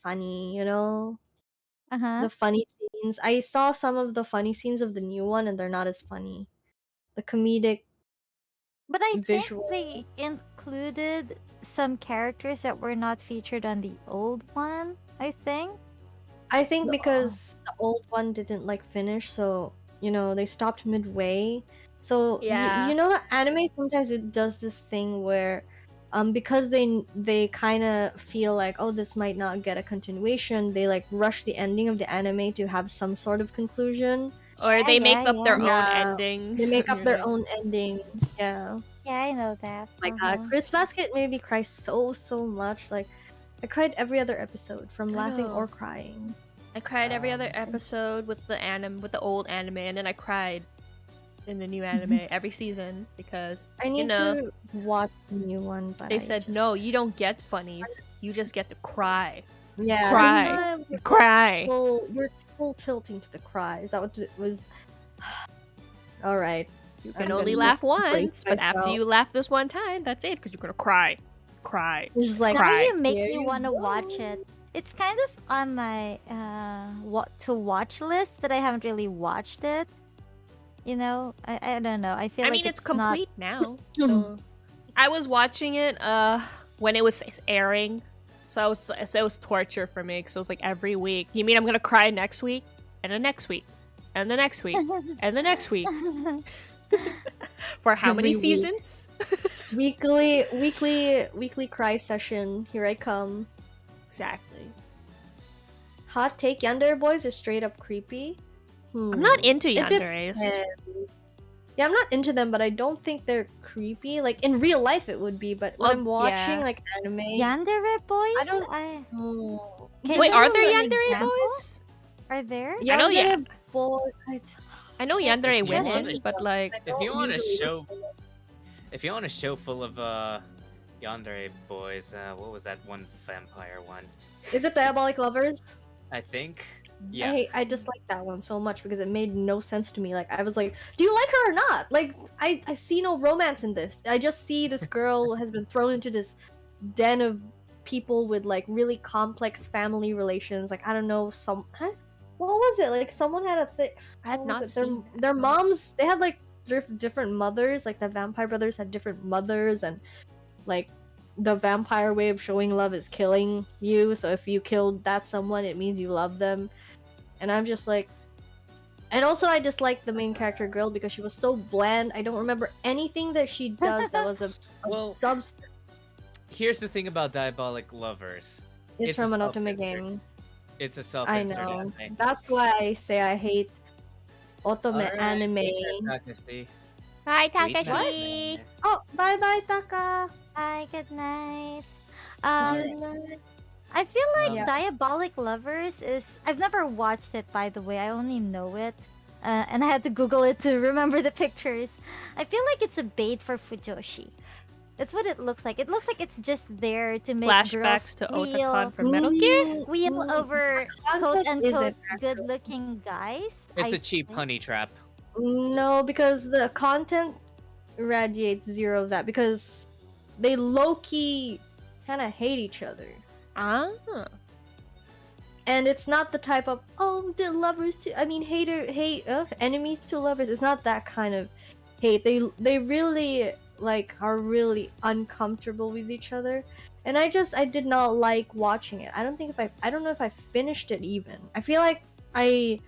A: Uh-huh.
B: the funny scenes. I saw some of the funny scenes of the new one, and they're not as funny. The comedic
A: But I think
B: visual.
A: they included some characters that were not featured on the old one, I think.
B: I think
A: No.
B: because the old one didn't like finish, so they stopped midway. So
D: Yeah.
B: you know that anime sometimes it does this thing where, because they kind of feel like, oh, this might not get a continuation, they like rush the ending of the anime to have some sort of conclusion.
D: Or they make
A: yeah,
D: up their
A: yeah.
D: own
B: Yeah,
D: ending.
B: they make up
D: You're
B: their
D: like,
B: own ending. Yeah.
A: Yeah, I know that.
B: My God, Fruits Basket made me cry so much. Like, I cried every other episode from
D: I
B: laughing or
D: know.
B: crying.
D: I cried every other episode with the old anime, and then I cried in the new anime every season because
B: I need to watch the new one, but
D: they
B: I
D: said
B: just...
D: no, you don't get funnies, you just get to cry,
B: Yeah,
D: cry.
B: this time
D: cry.
B: we're full tilting to the cry. Is that what it was? All right.
D: You can only laugh once, but after you laugh this one time, that's it, because you're gonna cry.
B: Just like,
A: Now
D: cry.
A: you make
B: Here
A: me
B: you
A: want to
B: go.
A: watch it. It's kind of on my what to watch list, but I haven't really watched it. I don't know. I feel
D: I
A: like
D: mean, it's
A: not...
D: complete now. So I was watching it when it was airing, so it was torture for me because it was like every week. You mean I'm gonna cry next week, and the next week, and the next week, and the next week for how many
B: Every week.
D: seasons?
B: weekly cry session. Here I come.
D: Exactly.
B: Hot take: Yandere boys are straight up creepy.
D: I'm not into
B: It
D: yanderes.
B: depends. Yeah, I'm not into them, but I don't think they're creepy. Like in real life, it would be, but when I'm watching
D: yeah.
B: like anime,
A: Yandere boys?
B: I don't-
A: Can
D: Wait,
A: you
D: are
A: give
D: there
A: an
D: yandere
A: example?
D: boys?
A: Are there?
D: I know, yeah.
B: Yandere boys.
D: I know yandere
C: If you want
D: women,
C: it-
D: but like,
C: If you want a
B: usually-
C: show full of yandere boys, what was that one vampire one?
B: Is it Diabolic Lovers?
C: I think. Yeah.
B: I dislike that one so much because it made no sense to me. Like I was like, do you like her or not? Like I see no romance in this. I just see this girl has been thrown into this den of people with like really complex family relations. Like I don't know, what was it? Like someone had a thing.
D: I have not seen that.
B: Their moms. They had like different mothers. Like the vampire brothers had different mothers, and like the vampire way of showing love is killing you. So if you killed that someone, it means you love them. And I'm just like, and also I dislike the main character girl because she was so bland. I don't remember anything that she does that was a
C: Well,
B: substance.
C: Here's the thing about Diabolic Lovers.
B: It's
C: it's a
B: from an
C: self-insert.
B: Otome game.
C: It's a
B: I
C: self-insert
B: know.
C: anime.
B: That's why I say I hate Otome
C: Alright,
B: anime.
C: take care, Takashi.
D: hi
C: Sweet
D: Takashi.
C: night.
B: Oh, bye bye, Taka.
A: Hi, good night.
B: Good
A: I feel like
B: Yeah.
A: Diabolic Lovers is... I've never watched it, by the way. I only know it. And I had to Google it to remember the pictures. I feel like it's a bait for Fujoshi. That's what it looks like. It looks like it's just there to make
D: Flashbacks to
A: girls squeal,
D: Otakon from Metal Gear.
A: squeal over
B: concept isn't
A: quote-unquote
B: actually-
A: good-looking guys.
C: It's
A: I
C: a cheap
A: think.
C: honey trap.
B: No, because the content radiates zero of that because they low-key kind of hate each other.
D: Ah.
B: And it's not the type of the lovers to enemies to lovers. It's not that kind of hate. They really like are really uncomfortable with each other, and I did not like watching it. I don't know if I finished it even. I feel like I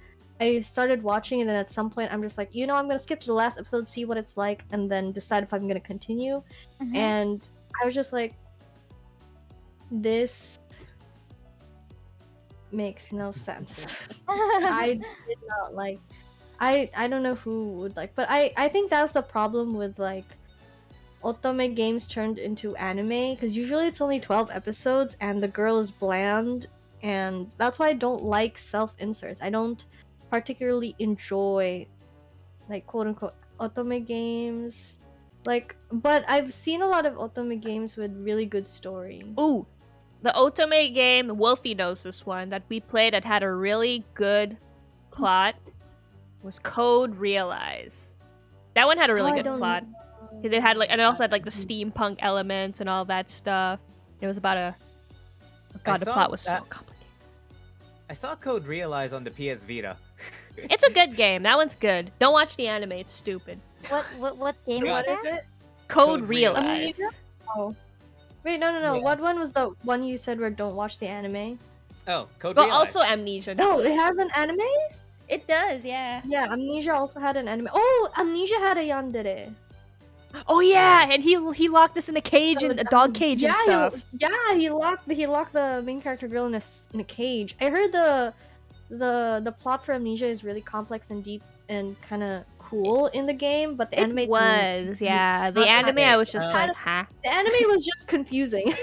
B: started watching and then at some point I'm just like, I'm gonna skip to the last episode, see what it's like, and then decide if I'm gonna continue.
A: Mhm.
B: And I was just like, this makes no sense. I did not like. I don't know who would like, but I think that's the problem with like otome games turned into anime, because usually it's only 12 episodes and the girl is bland, and that's why I don't like self-inserts. I don't particularly enjoy like quote-unquote otome games. Like, but I've seen a lot of otome games with really good story.
D: Ooh, the Otome game, Wolfie knows this one, that we played that had a really good plot was Code Realize. That one had a really
B: Oh, I
D: good
B: don't
D: plot.
B: know.
D: Because it had like, and it also had like the steampunk elements and all that stuff. It was about a. Oh God, the
C: saw
D: plot was so
C: that-
D: complicated.
C: I saw Code Realize on the PS Vita.
D: It's a good game. That one's good. Don't watch the anime. It's stupid.
A: What game is
B: What
A: that?
B: is it?
D: Code
C: Code
D: Realize.
C: Realize.
B: Oh. Wait, no.
C: Yeah.
B: What one was the one you said where don't watch the anime?
C: Oh, Code
D: But
C: Realize.
D: also Amnesia.
B: No, it has an anime?
D: It does, yeah.
B: Yeah, Amnesia also had an anime. Oh, Amnesia had a yandere.
D: Oh yeah, and he locked us in a cage,
B: So,
D: and a dog cage and stuff.
B: He locked the main character girl in a cage. I heard the plot for Amnesia is really complex and deep and kind of cool in the game, but the anime
D: It was, yeah. The
C: Not
D: anime,
C: that
D: I
C: big.
D: was just like, huh.
B: the anime was just confusing.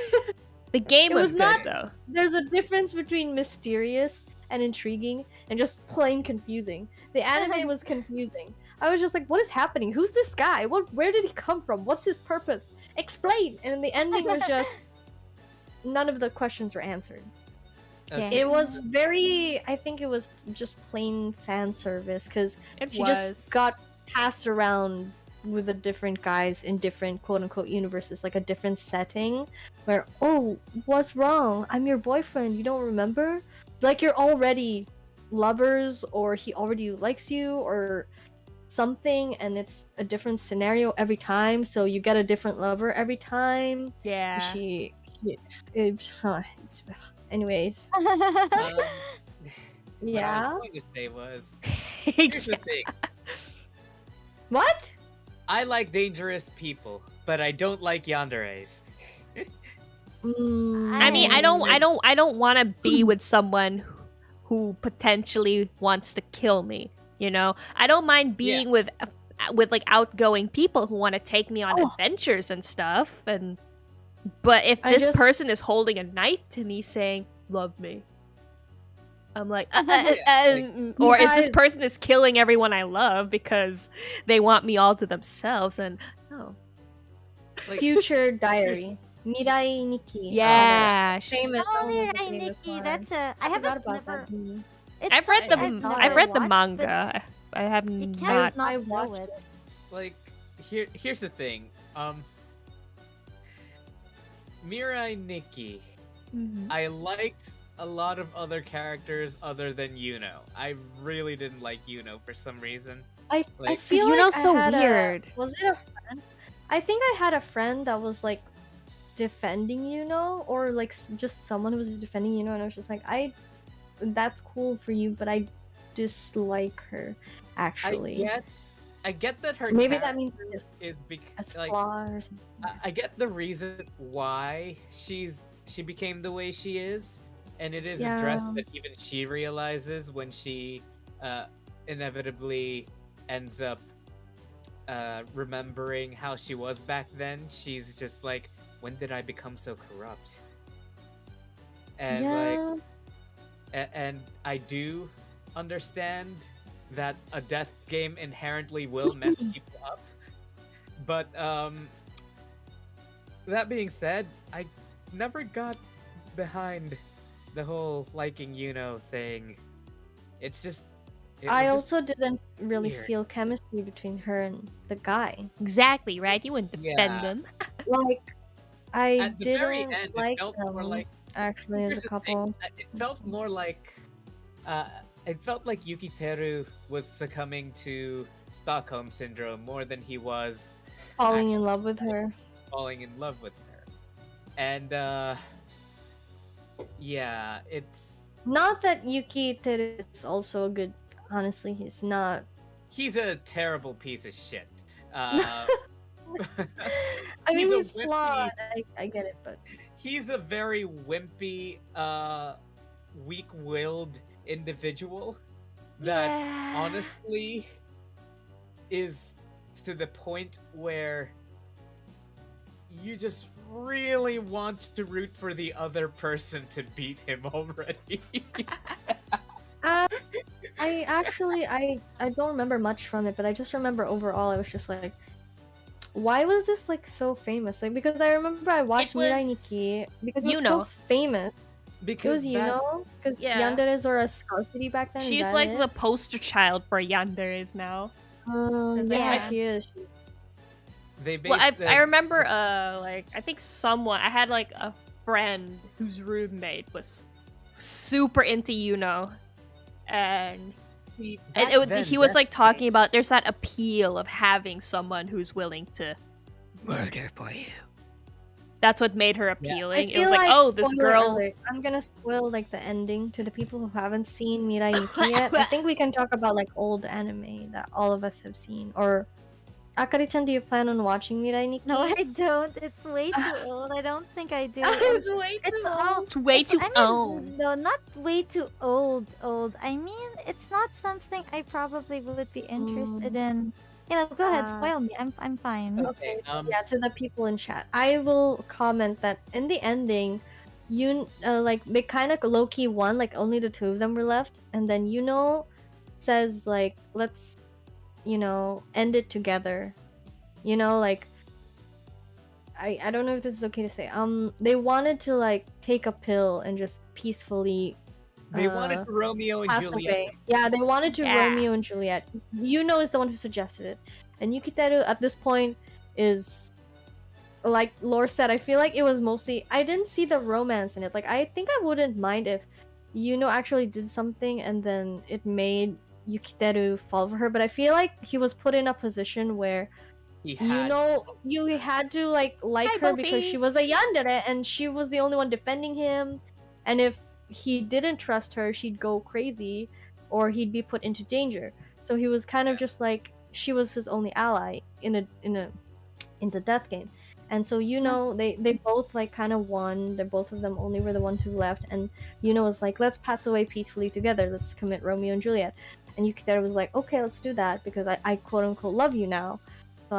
D: The game
B: It
D: was
B: was
D: good
B: not-
D: though.
B: There's a difference between mysterious and intriguing and just plain confusing. The anime was confusing. I was just like, what is happening? Who's this guy? Where did he come from? What's his purpose? Explain! And the ending was just none of the questions were answered.
C: Okay.
B: It was very, I think it was just plain fan service because
D: It
B: she
D: was.
B: just got passed around with the different guys in different quote unquote universes, like a different setting where, oh, what's wrong? I'm your boyfriend, you don't remember? Like you're already lovers, or he already likes you, or something, and it's a different scenario every time, so you get a different lover every time.
D: Yeah.
B: Anyways,
C: What I
B: yeah.
C: was going to say was, here's the thing.
B: What?
C: I like dangerous people, but I don't like yanderes.
D: I mean, I don't want to be with someone who potentially wants to kill me. You know, I don't mind being with like outgoing people who want to take me on adventures and stuff. But if this person is holding a knife to me, saying "love me," I'm like, or if this person is killing everyone I love because they want me all to themselves, and no.
C: Like,
B: Future Diary. Mirai Nikki.
D: Yeah.
B: Famous.
A: Oh,
B: one was the
A: Mirai
B: famous
A: Nikki.
B: one.
A: That's a. I
B: I forgot
A: haven't
B: about
A: never.
B: that. movie.
D: I've read the
A: I've
D: read the
A: watched,
D: manga. I have
A: but You
D: not.
A: can't not
B: I
A: know
B: watched
A: it.
C: like here's the thing. Mirai Nikki.
D: Mhm.
C: I liked a lot of other characters other than Yuno. I really didn't like Yuno for some reason.
B: I
C: Like-
B: feel
D: Yuno's
B: like
D: so
B: I had
D: weird.
B: Was it a friend? I think I had a friend that was like defending Yuno, or like just someone who was defending Yuno, and I was just like, that's cool for you, but I dislike her. Actually,
C: I get that her
B: maybe that
C: character
B: means just
C: is
B: as
C: because like
B: flaw or something.
C: I get the reason why she became the way she is, and it is addressed
B: Yeah.
C: that even she realizes when she inevitably ends up remembering how she was back then. She's just like, when did I become so corrupt? And like, and I do understand that a death game inherently will mess people up, but that being said, I never got behind the whole liking Yuno thing. It's just
B: I
C: was just-
B: also didn't really
C: weird.
B: feel chemistry between her and the guy.
D: Exactly, right? You wouldn't defend
C: Yeah.
D: them.
B: Like, I
C: at the very
B: didn't
C: end,
B: like
C: it felt
B: them
C: more like
B: actually as
C: here's
B: a
C: the
B: couple.
C: thing, it felt more like it felt like Yukiteru was succumbing to Stockholm syndrome more than he was
B: Falling in
C: actually
B: love with her.
C: falling in love with her. And yeah, it's
B: Not that Yuki Teru is also a good. Honestly, he's not.
C: he's a terrible piece of shit. Uh,
B: I mean,
C: He's a
B: he's
C: wimpy-
B: flawed. I get it, but
C: he's a very wimpy, weak-willed individual that honestly is to the point where you just really want to root for the other person to beat him already.
B: I actually I don't remember much from it, but I just remember overall I was just like, why was this like so famous? Like, because I remember I watched Mirai
D: was
B: Nikki because it was
D: Yuno.
B: so famous. It
C: because
B: was
C: that-
B: because
D: Yeah.
B: yanderes are a scarcity back then. is
D: She's
B: that
D: like
B: it?
D: the poster child for yanderes now.
B: Yeah,
D: Yeah.
B: she is.
C: they
D: Well,
C: based
D: I remember, like, I think I had, like, a friend whose roommate was super into Yuno. And he was, like, talking about there's that appeal of having someone who's willing to murder for you. That's what made her
B: I
D: appealing. It
B: feel
D: was like,
B: like,
D: oh, this
B: spoiler
D: girl.
B: alert, I'm gonna spoil like the ending to the people who haven't seen Mirai Nikki yet. I think we can talk about like old anime that all of us have seen. Or Akari-chan, do you plan on watching Mirai Nikki?
A: No, I don't. It's way too old. I don't think I do.
B: It's way
A: It's
B: too
A: all.
B: old.
D: It's way too
A: I
D: old.
A: mean, no, not way too old. Old. I mean, it's not something I probably would be interested in. You know, go ahead, spoil me. I'm fine.
C: Okay.
B: Yeah, to the people in chat, I will comment that in the ending, like they kind of low key won. Like only the two of them were left, and then says like, let's end it together. Like I don't know if this is okay to say. They wanted to like take a pill and just peacefully
C: They wanted to Romeo and
B: pass
C: Juliet.
B: away. Yeah, they wanted to
D: Yeah.
B: Romeo and Juliet. Is the one who suggested it. And Yukiteru at this point is, like Lore said, I feel like it was mostly, I didn't see the romance in it. Like, I think I wouldn't mind if actually did something and then it made Yukiteru fall for her. But I feel like he was put in a position where
C: He had.
B: you had to like
D: Hi,
B: her because
D: Bofi.
B: she was a yandere and she was the only one defending him. And if he didn't trust her, she'd go crazy or he'd be put into danger. So he was kind of just like, she was his only ally in the death game. And so they both like kind of won. They both of them only were the ones who left, and was like, let's pass away peacefully together, let's commit Romeo and Juliet. And Yukiteru was like, okay, let's do that because I quote unquote love you now, so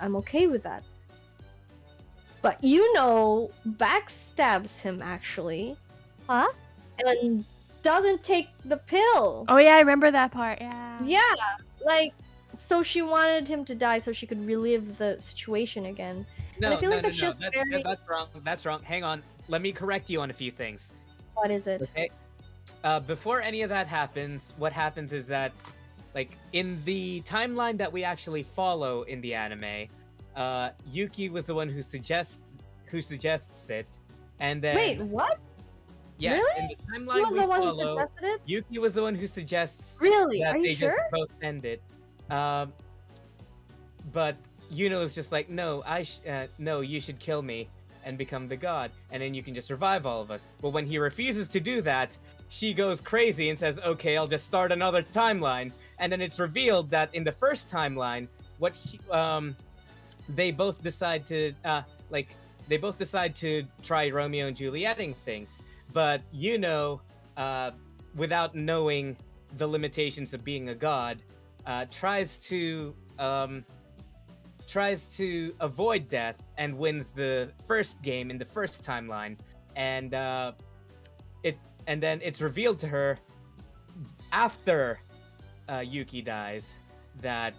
B: I'm okay with that. But backstabs him actually,
A: Huh?
B: and doesn't take the pill.
D: Oh yeah, I remember that part. Yeah.
B: Yeah, like, so she wanted him to die so she could relive the situation again.
C: No,
B: I feel like
C: no,
B: that's
C: no,
B: just
C: that's,
B: very-
C: that's wrong. That's wrong. Hang on. Let me correct you on a few things.
B: What is it?
C: Okay. Before any of that happens, what happens is that, like, in the timeline that we actually follow in the anime, Yuki was the one who suggests it, and then
B: Wait, what?
C: yes,
B: really?
C: in the
B: He
C: timeline
B: was
C: we
B: the one who
C: follow,
B: suggested it?
C: Yuki was the one who suggests
B: Really?
C: that
B: Are
C: they
B: you sure?
C: just both end it. But Yuno's just like, no, no, you should kill me and become the god, and then you can just revive all of us. But when he refuses to do that, she goes crazy and says, okay, I'll just start another timeline. And then it's revealed that in the first timeline, they both decide to try Romeo and Julieting things. But without knowing the limitations of being a god, tries to avoid death and wins the first game in the first timeline, and then it's revealed to her after Yuki dies that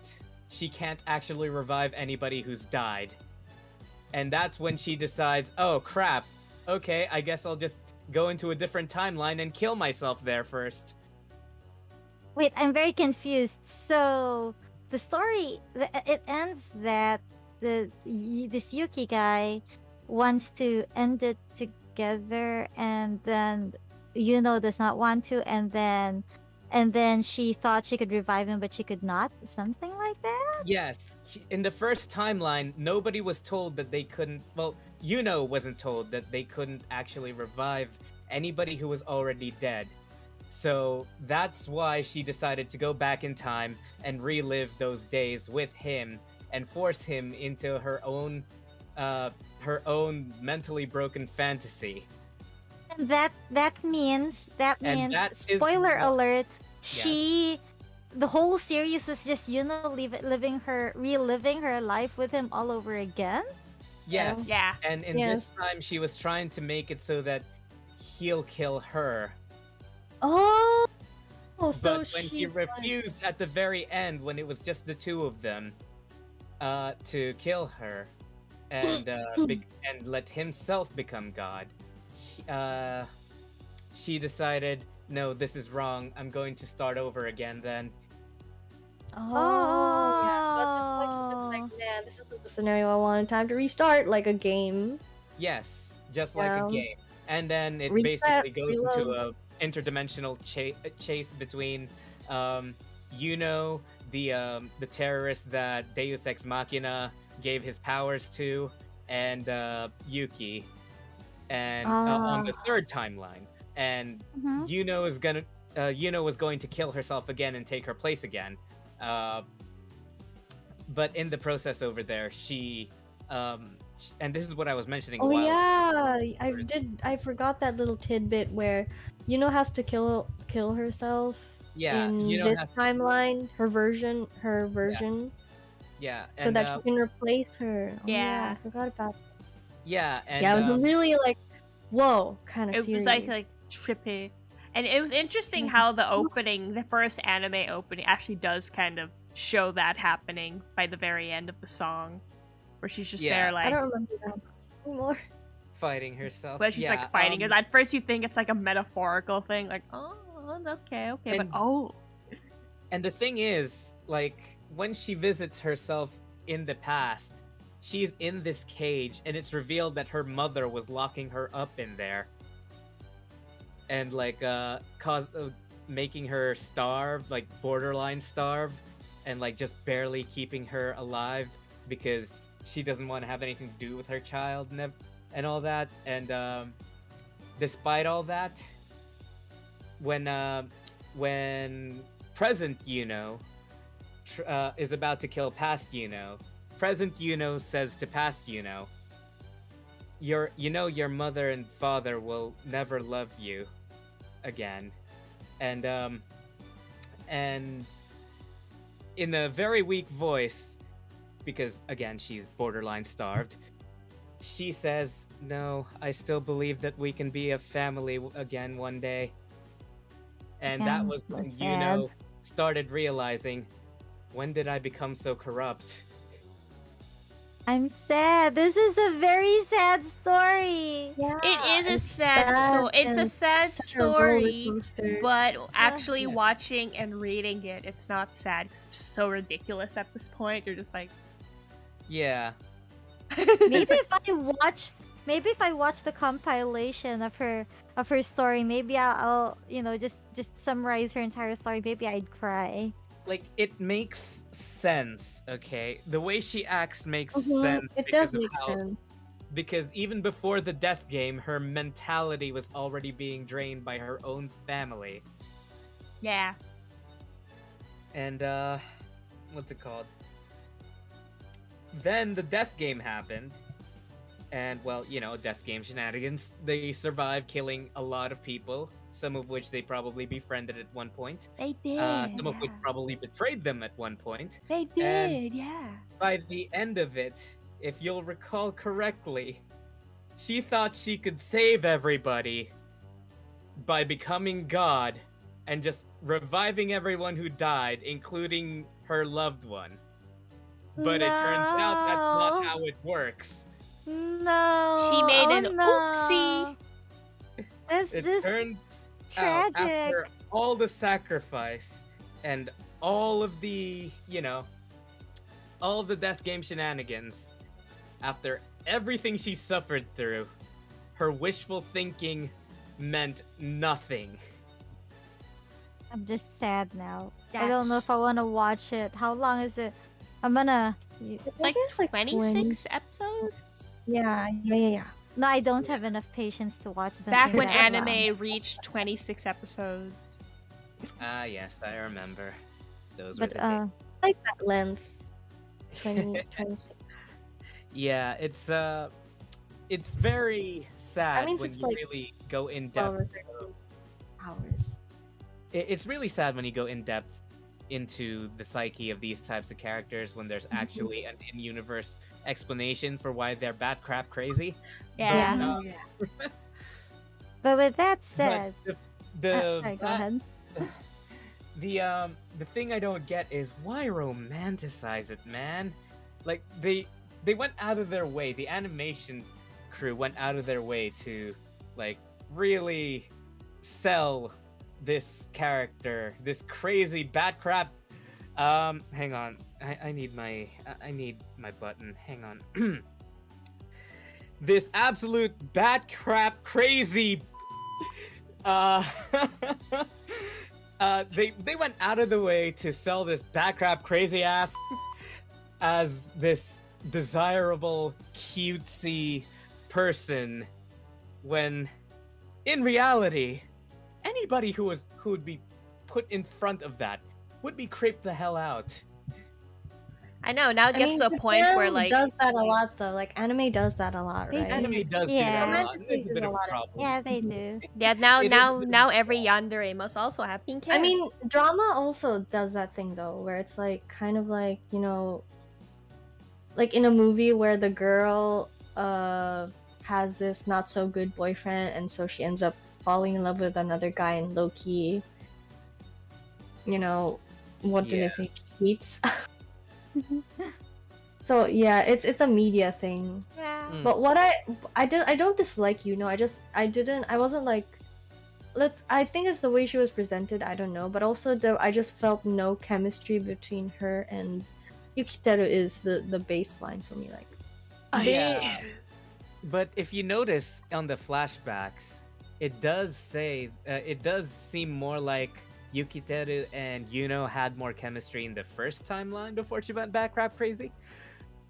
C: she can't actually revive anybody who's died, and that's when she decides, oh crap, okay, I guess I'll just go into a different timeline and kill myself there first.
A: Wait, I'm very confused. So the story it ends that this Yuki guy wants to end it together, and then does not want to, and then she thought she could revive him, but she could not. Something like that.
C: Yes, in the first timeline, nobody was told that they couldn't. Well, wasn't told that they couldn't actually revive anybody who was already dead. So that's why she decided to go back in time and relive those days with him and force him into her own mentally broken fantasy.
A: And that means
C: And that is
A: spoiler
C: what-
A: alert. The whole series was just reliving her life with him all over again.
C: Yes.
D: Yeah.
C: And in this time, she was trying to make it so that he'll kill her.
B: Oh, so
C: But when he refused at the very end, when it was just the two of them, to kill her, and and let himself become God, she decided, no, this is wrong. I'm going to start over again. Then.
B: Yeah, but the point was like, man, this isn't the scenario I wanted. Time to restart, like a game.
C: Yes, just like a game. And then it
B: Reset,
C: basically goes into
B: reload.
C: a interdimensional chase between the terrorist that Deus Ex Machina gave his powers to, and Yuki, and on the
A: Ah.
C: third timeline, and
A: Mhm.
C: Yuno was going to kill herself again and take her place again, but in the process over there, and this is what I was mentioning a
B: Oh
C: while
B: yeah,
C: ago.
B: I forgot that little tidbit where has to kill herself
C: Yeah,
B: in
C: Yuno
B: this
C: has
B: timeline, her
C: yeah,
B: version,
C: yeah,
B: so
C: and
B: that she can replace her. Oh yeah,
D: Yeah.
B: I forgot about.
C: yeah,
B: Yeah,
C: and
B: it was really like, whoa, kind of
D: It was like
B: serious.
D: trippy. And it was interesting
B: Like,
D: how the first anime opening actually does kind of show that happening by the very end of the song. Where she's just
C: Yeah.
D: there
B: I
D: like
B: don't remember that much anymore.
C: fighting herself.
D: where she's
C: Yeah,
D: like fighting it. At first you think it's like a metaphorical thing, like, oh okay, but
C: And-
D: oh.
C: and the thing is, like, when she visits herself in the past, she's in this cage, and it's revealed that her mother was locking her up in there, and like making her starve, like borderline starve, and like just barely keeping her alive because she doesn't want to have anything to do with her child and all that. And despite all that, when present is about to kill past present says to past your mother and father will never love you again. And in a very weak voice, because again she's borderline starved, she says, "No, I still believe that we can be a family again one day." And that
A: Again,
C: was
A: so
C: when
A: sad.
C: started realizing, when did I become so corrupt?
A: I'm sad. This is a very sad story.
B: Yeah,
D: It is a
B: it's
D: sad story. It's a
B: and
D: sad
B: such a roller
D: story,
B: coaster.
D: but actually
C: Yeah.
D: watching and reading it, it's not sad. It's just so ridiculous at this point. You're just like,
C: Yeah.
A: Maybe if I watch the compilation of her story, maybe I'll just summarize her entire story. Maybe I'd cry.
C: Like, it makes sense, okay? The way she acts makes
B: Mhm,
C: sense
B: it
C: because
B: does
C: of
B: make
C: how
B: sense.
C: because even before the death game, her mentality was already being drained by her own family.
D: yeah.
C: And what's it called? Then the death game happened. And well, death game shenanigans. They survived killing a lot of people, some of which they probably befriended at one point.
D: They did.
C: Some of which probably betrayed them at one point.
D: They did,
C: And
D: yeah.
C: by the end of it, if you'll recall correctly, she thought she could save everybody by becoming God and just reviving everyone who died, including her loved one. But it turns out that's not
A: No.
C: how it works.
A: No.
D: She made
A: Oh,
D: an
A: no.
D: oopsie.
A: That's
C: It
A: just
C: turns out
A: tragic.
C: after all the sacrifice and all of the, all of the death game shenanigans, after everything she suffered through, her wishful thinking meant nothing.
A: I'm just sad now. I don't know if I want to watch it. How long is it? I'm gonna.
D: Like
B: guess like
D: 26 episodes?
B: Yeah.
A: No, I don't have enough patience to watch something
D: Back when
A: that
D: anime
A: long.
D: reached 26 episodes.
C: Ah, yes, I remember. Those were
A: But
C: the days.
B: Like that length. 26.
C: Yeah, it's very sad
B: means
C: when
B: it's
C: you
B: like
C: really go in
B: 12
C: depth.
B: or 13 hours.
C: It's really sad when you go in depth into the psyche of these types of characters when there's actually an in-universe explanation for why they're bat crap crazy.
D: Yeah.
A: But with that
C: But
A: said, sorry, go ahead.
C: the thing I don't get is why romanticize it, man? Like they went out of their way. The animation crew went out of their way to like really sell this character, this crazy bat crap. Hang on. I need my button. Hang on. This absolute bat crap crazy they went out of the way to sell this bat crap crazy ass as this desirable, cutesy person, when in reality, anybody who would be put in front of that would be creeped the hell out.
D: I know, now it
B: I
D: gets
B: mean,
D: to a point where
B: Japan
D: like
B: does that a lot though. Like anime does that a lot,
D: They
B: right?
C: Anime does do that a
A: Yeah.
C: lot, and it's a
B: Romantic
C: bit
B: a
C: of a
B: lot of-
C: problem.
A: Yeah, they do.
D: yeah, now
C: It is
D: now
C: a bit of
D: now
C: a
D: every
C: problem.
D: yandere must also have pink hair.
B: I mean, drama also does that thing though, where it's like kind of like, you know, like in a movie where the girl has this not so good boyfriend, and so she ends up falling in love with another guy, and low key, you know, what did I
C: Yeah.
B: say? Cheats. So yeah, it's a media thing.
D: yeah.
C: Mm.
B: But what I don't dislike I wasn't like, I think it's the way she was presented, I don't know, but also I just felt no chemistry between her and Yukiteru is the baseline for me, like
C: Yeah. But if you notice on the flashbacks, it does seem more like Yukiteru and Yuno had more chemistry in the first timeline before she went back crap crazy.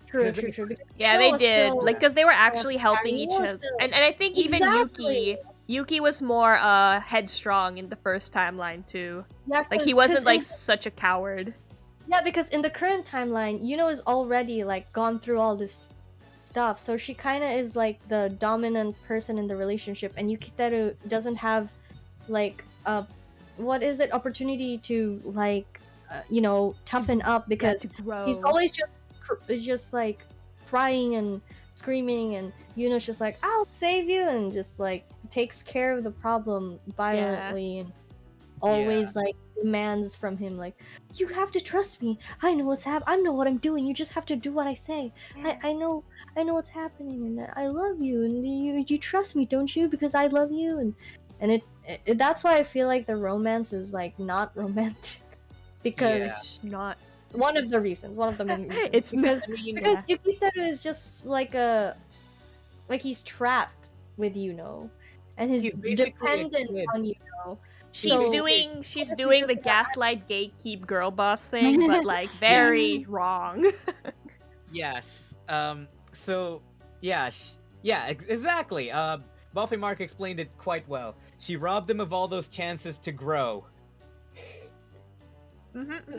B: true.
C: Because
B: Because
D: Yeah,
B: Yuno
D: they
B: was
D: did.
B: still-
D: Like, because they were actually helping
B: Yuno
D: each
B: was
D: other.
B: still-
D: And I think even
B: Exactly.
D: Yuki was more headstrong in the first timeline too.
B: yeah,
D: Like he
B: 'cause
D: wasn't
B: in-
D: like such a coward.
B: Yeah, because in the current timeline, Yuno is already like gone through all this stuff, so she kind of is like the dominant person in the relationship, and Yukiteru doesn't have like what is it, opportunity to like you know, toughen up, because
D: to grow.
B: he's always just like crying and screaming, and Yuno's just like, I'll save you, and just like takes care of the problem violently, and always like demands from him, like, you have to trust me, I know what's I know what I'm doing, you just have to do what I say. I know what's happening, and I love you, and you trust me, don't you, because I love you. And it that's why I feel like the romance is like not romantic, because
C: Yeah.
D: It's not.
B: one of the main reasons.
D: It's
B: because
C: I mean,
B: because Yukiteru is just like he's trapped with Yuno, and he's
C: He's basically a
B: dependent
C: kid.
B: on Yuno.
D: She's
B: So-
D: doing
B: Honestly,
D: the
B: just-
D: gaslight gatekeep girl boss thing, but like very wrong.
C: yes. So yeah, exactly. Buffy Mark explained it quite well. She robbed him of all those chances to grow.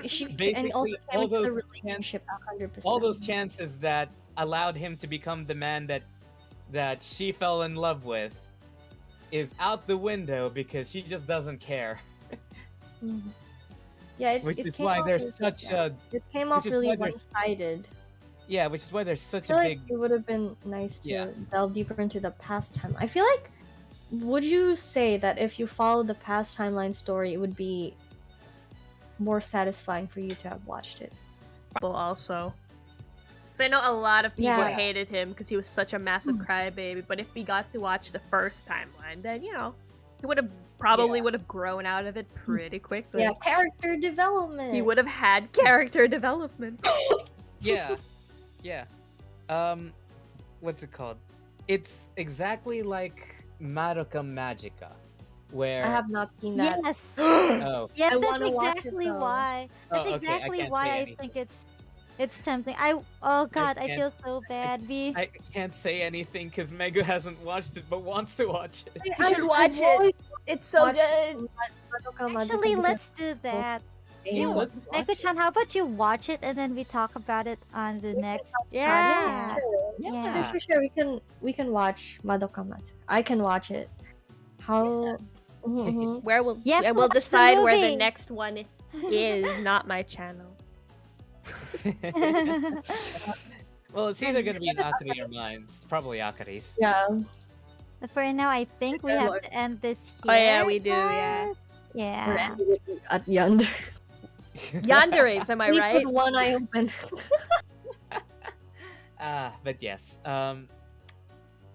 B: She and
C: Basically,
B: also
C: all
B: came into the
C: those
B: relationship 100%.
C: All those chances that allowed him to become the man that she fell in love with is out the window because she just doesn't care.
B: Mhm. Yeah,
C: Which
B: it
C: is
B: came
C: why
B: off
C: there's
B: as-
C: such
B: yeah.
C: a
B: It came off
C: which is
B: really
C: why there's-
B: one-sided.
C: yeah, which is why there's
B: I
C: such
B: feel
C: a
B: like
C: big
B: it would have been nice to
C: Yeah.
B: delve deeper into the past time. I feel like, would you say that if you follow the past timeline story, it would be more satisfying for you to have watched it?
D: Also, because I know a lot of people
B: Yeah.
D: hated him because he was such a massive crybaby. But if we got to watch the first timeline, then you know he would have would have grown out of it pretty quickly.
B: Yeah, character development.
D: He would have had character development.
C: yeah. Yeah. What's it called? It's exactly like Madoka Magica, where
B: I have not seen that.
A: Yes.
C: oh,
A: Yes,
B: I
A: that's
B: wanna watch it,
A: exactly
B: though.
A: why. That's
C: Oh, okay, I
A: exactly
C: can't
A: why
C: say
A: I
C: anything.
A: think it's tempting. Oh god, I
C: can't-
A: feel so bad.
C: I can't say anything because Megu hasn't watched it but wants to watch it.
D: You should watch
B: I've always
D: It's so
B: watched
D: good.
B: Madoka Magica
A: Actually,
B: because
A: let's do that.
B: they
C: let's
B: watch
A: Neko-chan, how about you watch it and then we talk about it on the next
D: Yeah.
A: podcast?
C: Yeah.
B: For sure, we can watch Madoka Magica. I can watch it. How? Mhm.
D: Where will
A: Yeah,
D: and we'll
A: watch the
D: decide where the
A: movie.
D: next one is, not my channel.
C: Well, it's either gonna be an Akari or mine. It's probably Akari's.
B: Yeah.
A: For now, I think we
B: Okay,
A: have
B: look.
A: to end this here.
D: Oh yeah, we do. Yeah,
B: We're
A: Yeah.
B: ending it at Yonder.
D: yanderes. Am I
B: Sleep
D: right?
B: with one eye open.
C: But yes.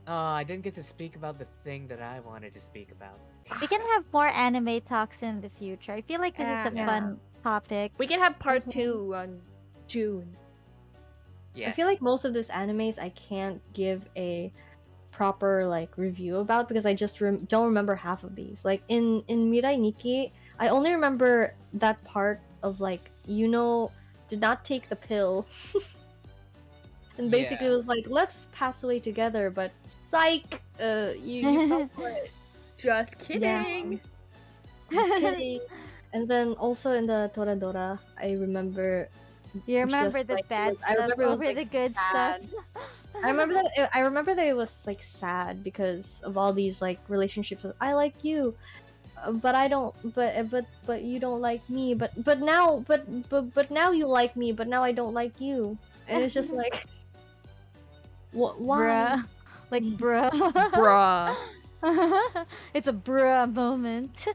C: I didn't get to speak about the thing that I wanted to speak about.
A: We can have more anime talks in the future. I feel like this is a
B: Yeah.
A: fun topic.
D: We can have part 2 on June.
C: Yes.
B: I feel like most of these animes I can't give a proper like review about because I just don't remember half of these. Like in Mirai Nikki, I only remember that part of like did not take the pill, and basically
C: Yeah.
B: was like, let's pass away together, but psych, you fell for it.
D: Just
B: Yeah.
D: kidding.
B: Just kidding. And then also in the Toradora, I remember.
A: You
B: which
A: remember
B: was,
A: the
B: like,
A: bad
B: I
A: stuff
B: remember it was,
A: over
B: like,
A: the good
B: sad.
A: stuff.
B: I remember that it was like sad because of all these like relationships. I like you, but I don't. But you don't like me. But now now you like me. But now I don't like you. And it's just like, what? Why?
A: Bruh. Like, bruh.
D: Bruh.
A: It's a bruh moment.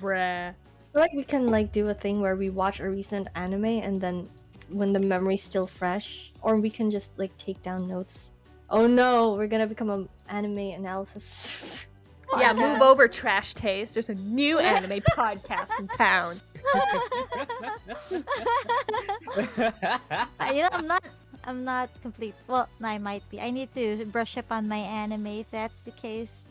D: Bruh.
B: I feel like we can like do a thing where we watch a recent anime and then when the memory's still fresh, or we can just like take down notes. Oh no, we're gonna become an anime analysis.
D: Yeah, move over, Trash Taste. There's a new anime podcast in town.
A: I'm not complete. Well, no, I might be. I need to brush up on my anime if that's the case.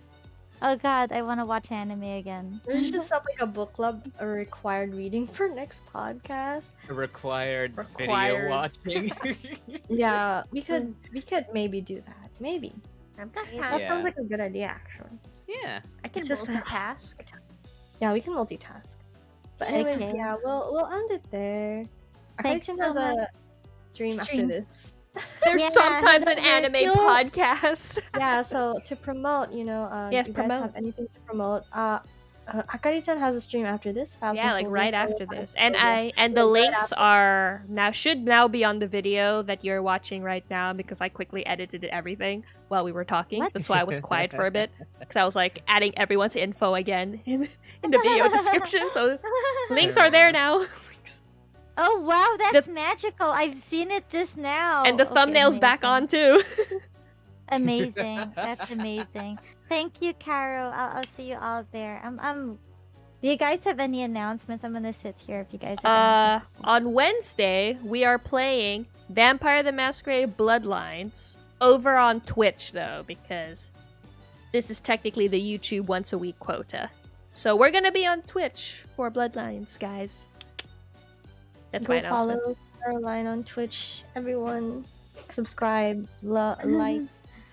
A: Oh god, I want to watch anime again.
B: We should set like a book club, a required reading for next podcast.
C: Required video
D: Required.
C: watching.
B: Yeah, we could maybe do that. Maybe.
D: I've got
B: That
C: Yeah.
B: sounds like a good idea actually.
C: Yeah.
D: I can
B: It's just that-
D: multitask.
B: Yeah, we can multitask. But anyways,
A: Okay.
B: yeah, we'll end it there.
A: Thanks
B: Akari-chan
A: so
B: has
A: much.
B: a stream after
A: Stream.
B: this.
D: There's
A: Yeah,
D: sometimes an
B: remember,
D: anime
B: you-
D: podcast.
B: Yeah, so to promote,
D: Yes,
B: you guys
D: promote.
B: have anything to promote? Akari-chan has a stream after this. Fast
D: Yeah,
B: and
D: like
B: Furious,
D: right
B: so
D: after
B: we'll
D: this.
B: have
D: And
B: to go there.
D: the
B: Right
D: links
B: after.
D: are should now be on the video that you're watching right now because I quickly edited everything while we were talking.
A: What?
D: That's why I was quiet for a bit because I was like adding everyone's info again in the video description. So links are there now.
A: Oh wow, that's magical. I've seen it just now.
D: And the
A: Okay,
D: thumbnail's back on
A: amazing.
D: too.
A: Amazing. That's amazing. Thank you, Caro. I'll see you all there. Do you guys have any announcements? I'm gonna sit here if you guys have
D: On Wednesday, we are playing Vampire the Masquerade Bloodlines over on Twitch, though, because this is technically the YouTube once a week quota. So we're gonna be on Twitch for Bloodlines, guys. That's my
B: Go
D: announcement.
B: follow Karoline on Twitch. Everyone, subscribe, like,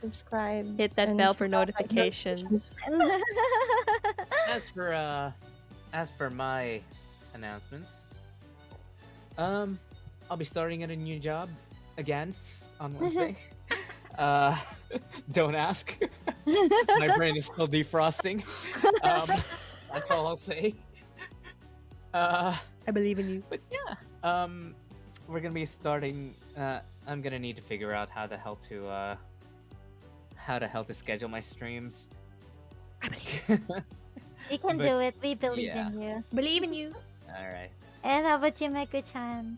B: subscribe.
D: Hit that
B: and
D: bell for
B: turn on, like,
D: notifications.
C: As for my announcements, I'll be starting at a new job again on Wednesday. Don't ask. My brain is still defrosting. That's all I'll say.
D: I believe in you.
C: But yeah, we're gonna be starting. I'm gonna need to figure out how the hell to schedule my streams.
D: I believe.
A: You can
C: But-
A: do it. We believe
C: yeah.
A: in you.
D: Believe in you.
C: All right.
A: And how about you, Meku-chan?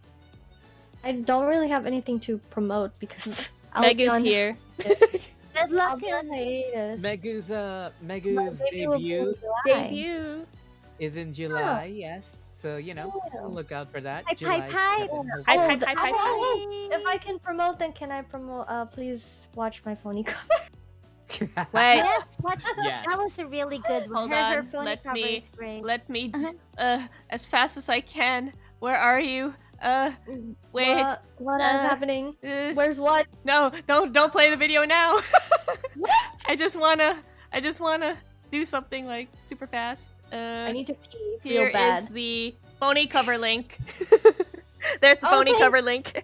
B: I don't really have anything to promote because I'll be
D: Megu's
B: on-
D: here.
A: Good
B: I'll
A: luck
B: be on hiatus.
C: Megu's
B: My baby will be
C: debut
B: in July.
D: Debut.
C: is in July. Yes, so
B: Yeah.
C: look out for that.
A: Hype,
C: July
A: hype, hype.
C: 7th.
D: Hype,
B: Oh,
D: hype, hype, hype, hype.
B: If I can promote, then can I promote? Please watch my phony cover.
D: Wait.
A: Yes, watch.
C: Yes.
A: That was a really good one.
D: Hold
A: her
D: on,
A: phone
D: let
A: cover
D: me-
A: is great.
D: Let me, as fast as I can. Where are you? Wait.
B: What is happening? Where's what?
D: No, don't play the video now. I just wanna do something like super fast.
B: I need to pee
D: Here
B: real bad.
D: is the phony cover link. There's the phony
B: Okay.
D: cover link.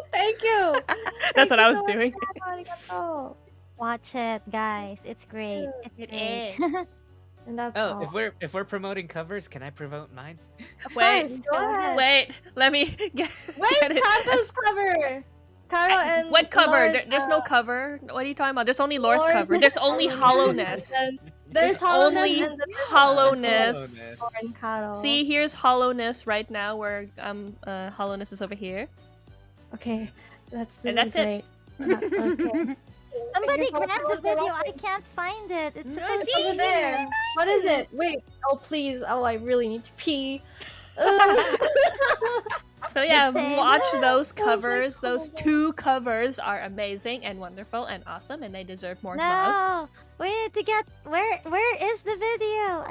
B: Thank you.
D: That's what I
B: you
D: was
B: so much,
D: doing.
B: Grandma. Arigato.
A: Watch it, guys. It's great. It's
D: It
A: great.
D: is.
B: And that's
C: Oh,
B: all.
C: if we're promoting covers, can I promote mine?
D: Wait,
B: Go ahead.
D: wait. Let me get.
B: Wait,
D: get it.
B: Karo's cover. Karo and
D: What cover?
B: Lord,
D: There's no cover. What are you talking about? There's only Lore's
B: Lord-
D: cover. There's only hollowness.
B: There's
D: There's only
B: hollowness and the
D: hollowness.
B: Lord and Karo.
D: See, here's hollowness right now, where hollowness is over here.
B: Okay, that's
D: And that's it.
B: Okay.
A: Somebody
B: Thank you for
A: grab the video. I
B: watching.
A: can't find it. It's
D: No,
A: supposed
D: see,
A: to be
B: Over there.
A: there.
B: What is it? Wait. Oh please. Oh, I really need to pee.
D: So yeah,
A: Same.
D: watch those
B: That was, like,
D: covers. Those
B: horrible.
D: 2 covers are amazing and wonderful and awesome, and they deserve more love.
A: No, we need to get where is the video?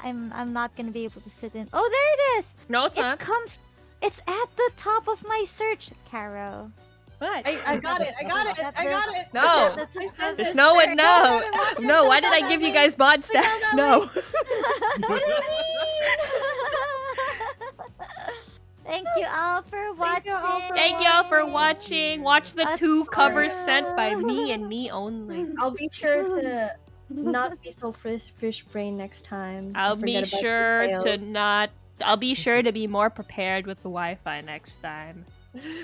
A: I'm not gonna be able to sit in. Oh, there it is.
D: No, it's
A: It
D: not.
A: comes. It's at the top of my search, Caro.
D: What?
B: I got it. I got it. I got it.
D: No.
A: That's
B: I said
D: There's
B: this.
D: no one.
B: I
D: No.
B: said it.
D: No. Why did I give you guys mod
B: We go
D: stats?
B: that
D: No.
B: What do you
A: Thank you all for watching.
B: Thank you all for
D: Thank y'all for watching. Watch the
A: That's
D: 2 covers sent by
A: fun.
D: me and me only.
B: I'll be sure to not be so fish brain next time.
D: I'll
B: and
D: be
B: forget about
D: sure
B: details.
D: to not. I'll be sure to be more prepared with the Wi-Fi next time.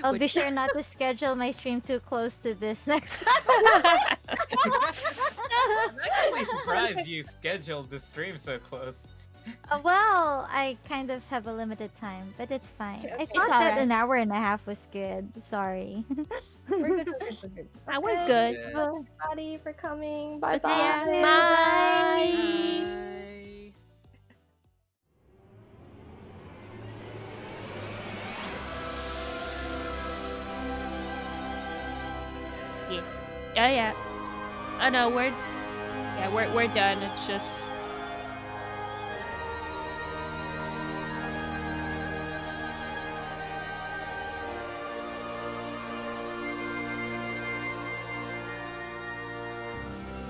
A: I'll be
D: Which-
A: sure not to schedule my stream too close to this next time.
C: I'm actually surprised you scheduled the stream so close.
A: Well, I kind of have a limited time, but it's fine.
B: Okay,
A: I
B: okay.
A: thought
D: It's
A: that
D: alright.
A: an hour and a half was good. Sorry.
B: We're good. We're good. We're good.
D: Ah, we're
B: Okay,
D: good.
C: Yeah.
A: Well,
B: everybody for coming. Bye
D: Okay,
B: bye.
D: yeah.
A: Bye.
C: Bye.
D: Yeah. Oh yeah. Oh no, we're done. It's just